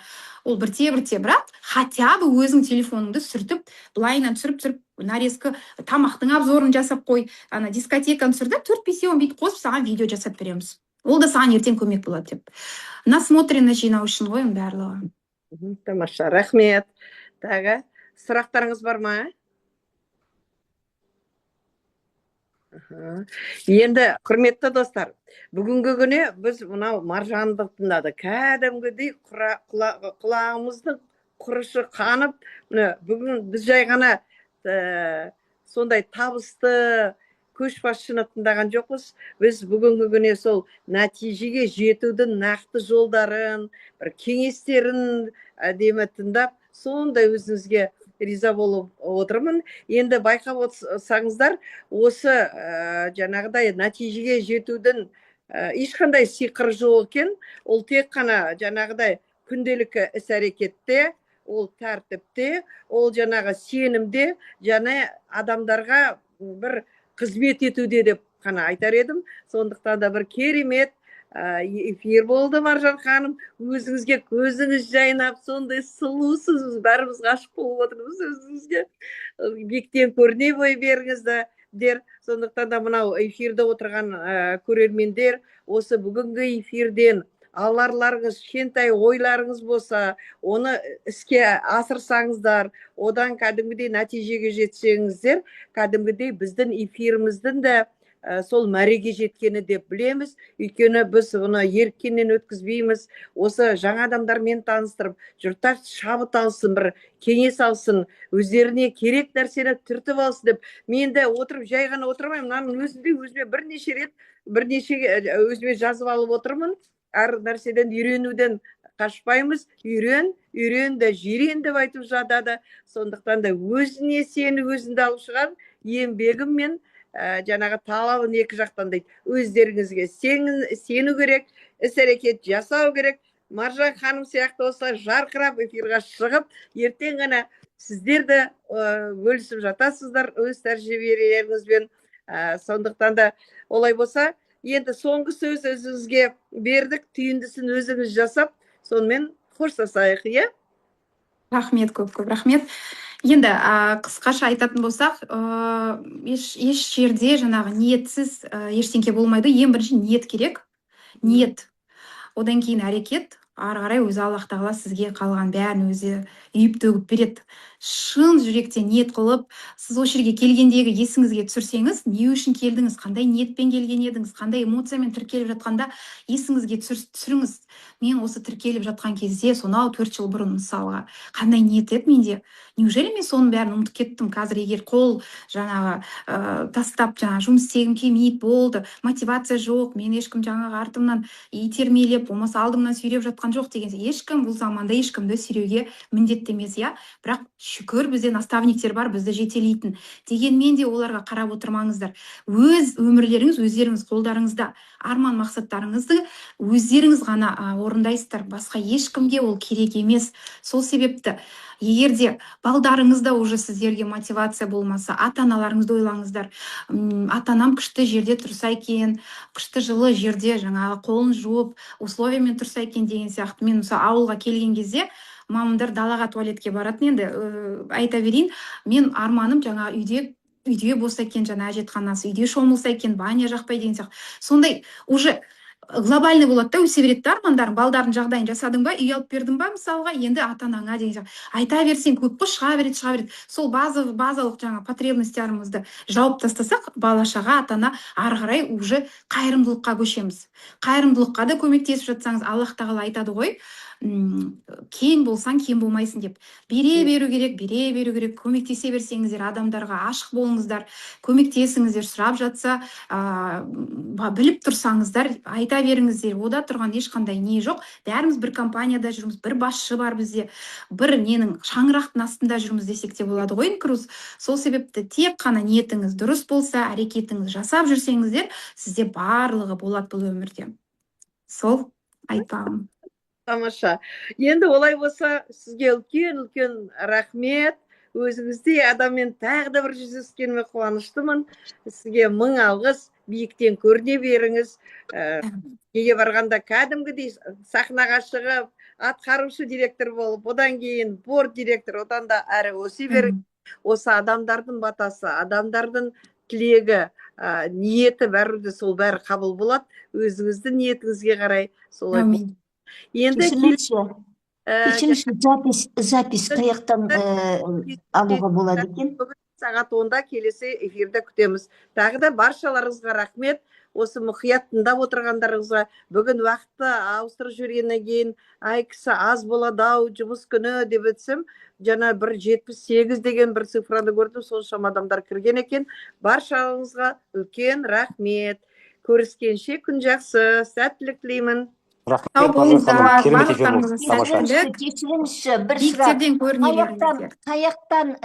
Ол бірте, бірақ хотя бы өзің телефоныңды сүртіп, былайынан түсіріп, нарезка тамақтың обзорын жасап қой, ана дискотеканы түсірді, 4-5 бүйтіп қосып саған видео жасап береміз. Ол да саған ертең көмек болады деп. Насмотренность жинау үшін ғой барлығы. Тамаша, рахмет. Тағы сұрақтарыңыз бар ма? Енді құрметті достар, бүгінгі күні біз мынау Маржанды тыңдадық. Кәдімгідей құлағымыздың құрышы қанып, бүгін біз жай ғана сондай табысты көшбасшыны тыңдаған жоқпыз. Біз бүгінгі күні сол нәтижеге жетудің нақты жолдарын, бір кеңестерін әдемі тыңдап, сондай өзіңізге риза болып отырмын. Енді байқап отырсаңыздар, осы жаңағыдай нәтижеге жетудің ешқандай сиқыры жоқ екен. Ол тек қана жаңағыдай күнделік іс-әрекетте, ол тәртіпте, ол жаңағы сенімде, және адамдарға бір қызмет етуде деп қана айтар едім. Сондықтан да бір керемет эфир болды, Маржан ханым. Өзіңізге көзіңіз жайнап, сондай сұлусыз, бәріміз ғашық болып отырмыз өзіңізге. Биіктен көріне бой беріңіздер. Сондықтан да мынау эфирде отырған көрермендер, осы бүгінгі эфирден аларларыңыз, кішкентай ойларыңыз болса, оны іске асырсаңыздар, одан кәдімгідей нәтижеге жетсеңіздер, кәдімгідей біздің эфиріміздің де сол мәреге жеткені деп білеміз. Өйткені біз оны еріккеннен өткізбейміз. Осы жаңа адамдармен таныстырып, жұрттар шабыт алсын, бір кеңес алсын, өздеріне керек нәрсені түртіп алсын деп. Мен де отырып, жай ғана отырмаймын. Мынаның өзінде өзіме бірнеше рет, өзіме жазып алып отырмын. Әр нәрседен үйренуден қашпаймыз. Үйрен де жирен деп айтып жатады. Сондықтан да өзіне сені өзіңді алып шығар, еңбегім мен жаңағы талабын екі жақтан дейді. Өздеріңізге сену керек, іс-әрекет жасау керек. Маржан ханым сияқты осылай жарқырап эфирға шығып, ертең ғана сіздер де бөлісіп жатасыздар өз тәжірибелеріңізбен. Сондықтан да олай болса, енді соңғы сөз өзіңізге бердік, түйіндісін өзіңіз жасап, сонымен қоштасайық, иә? Рахмет, көп рахмет. Енді қысқаша айтатын болсақ, еш жерде жаңағы ниетсіз ештеңке болмайды. Ең бірінші ниет керек. Ниет. Одан кейін әрекет, ары қарай өзі Аллах тағала сізге қалған бәрін өзі үйіп төгіп береді. Шын жүректен ниет қылып, сіз осы жерге келгендегі есіңізге түсірсеңіз, не үшін келдіңіз, қандай ниетпен келген едіңіз, қандай эмоциямен тіркеліп жатқанда есіңізге түсіріңіз. Мен осы тіркеліп жатқан кезде, сонау 4 жыл бұрын мысалға, қандай ниет еді менде? Неужели мен соның бәрін ұмытып кеттім? Қазір егер қол жаңағы тастап жаңағы жұмыс істегім келмейді, болды, мотивация жоқ, мен ешкім жаңағы артымнан итермелеп, болмаса алдымнан сүйреп жатқан жоқ деген ешкім бұл заманда ешкімді сүйреуге міндетті емес, иә. Бірақ шүкір бізде наставниктер бар, бізді жетелейтін. Дегенмен де оларға қарап отырмаңыздар. Өз өмірлеріңіз өздеріңіз қолдарыңызда. Арман мақсаттарыңызды өздеріңіз ғана орындайсыздар. Басқа ешкімге ол керек емес. Сол себепті егер де балдарыңызда уже сіздерге мотивация болмаса, ата-аналарыңызды ойлаңыздар. Ата-анам күшті жерде тұрса екен, күшті жылы жерде жаңағы қолын жуып, условиямен тұрса екен деген сияқты. Мен мысалы ауылға келген кезде мамамдар далаға туалетке баратын. Енді айта берейін, мен арманым жаңа үйде болса екен, жаңа әжетханасы, үйде шомылса екен, баня жақпай деген сияқты. Сондай уже глобальный болады да, өсе береді армандарың. Балдардың жағдайын жасадың ба, үй алып бердің ба мысалға, енді ата-анаңа деген сияқты. Айта берсең көп қой, шыға береді. Сол базалық жаңа потребностьтерімізді жауып тастасақ, бала-шаға, ата-ана ары қарай уже қайырымдылыққа көшеміз. Қайырымдылыққа да көмектесіп жатсаңыз, Аллах тағала айтады ғой, кең болсаң кем болмайсың деп. Бере беру керек, көмектесе берсеңіздер, адамдарға ашық болыңыздар, көмектесіңіздер, сұрап жатса, біліп тұрсаңыздар, айта беріңіздер. Ода тұрған ешқандай не жоқ. Бәріміз бір компанияда жүрміз, бір басшы бар бізде, бір ненің шаңырақтың астында жүрміз десек те болады ғой, Инкрус. Сол себепті тек қана ниетіңіз дұрыс болса, әрекетіңіз жасап жүрсеңіздер, сізде барлығы болады бұл өмірде. Сол айтпағым. Тамаша. Енді олай болса, сізге үлкен рахмет. Өзіңіздей адаммен тағы да бір жүздескеніме қуаныштымын. Сізге мың алғыс, биіктен көріне беріңіз. Неге барғанда кәдімгідей сахнаға шығып, атқарушы директор болып, одан кейін борд директор, одан да әрі өсе беріңіз. Осы адамдардың батасы, адамдардың тілегі, ниеті бәрі сол бәрі қабыл болады. Өзіңіздің ниетіңізге қарай солай. Енді кешіріңізші, запись қаяқтан алуға болады екен? Бүгін сағат 10-да келесі эфирді күтеміз. Тағы да баршаларыңызға рахмет. Осы мұқият тыңдап отырғандарыңызға. Бүгін уақытты ауыстырып жібергеннен кейін, ай кісі аз болады-ау, жұмыс күні деп өтсем, жаңа 178 деген бір цифраны көрдім, соншама адамдар кірген екен. Баршаларыңызға үлкен рахмет. Көріскенше күн жақсы, сәттілік тілеймін. Кешіріңізші, бір сұрақ. Қаяқтан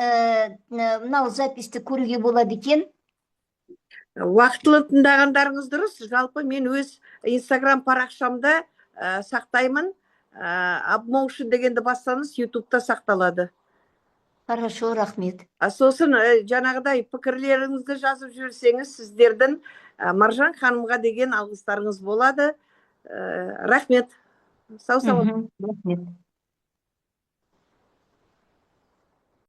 мынау записті көруге болады екен? Уақытылы тыңдағандарыңыз дұрыс. Жалпы мен өз Инстаграм парақшамда сақтаймын. Upmotion дегенді бассаңыз, ютубта сақталады. Хорошо, рахмет. Сосын жаңағыдай пікірлеріңізді жазып жүрсеңіз, сіздердің Маржан ханымға деген алғыстарыңыз болады. Рахмет. Сау-сау. Рахмет.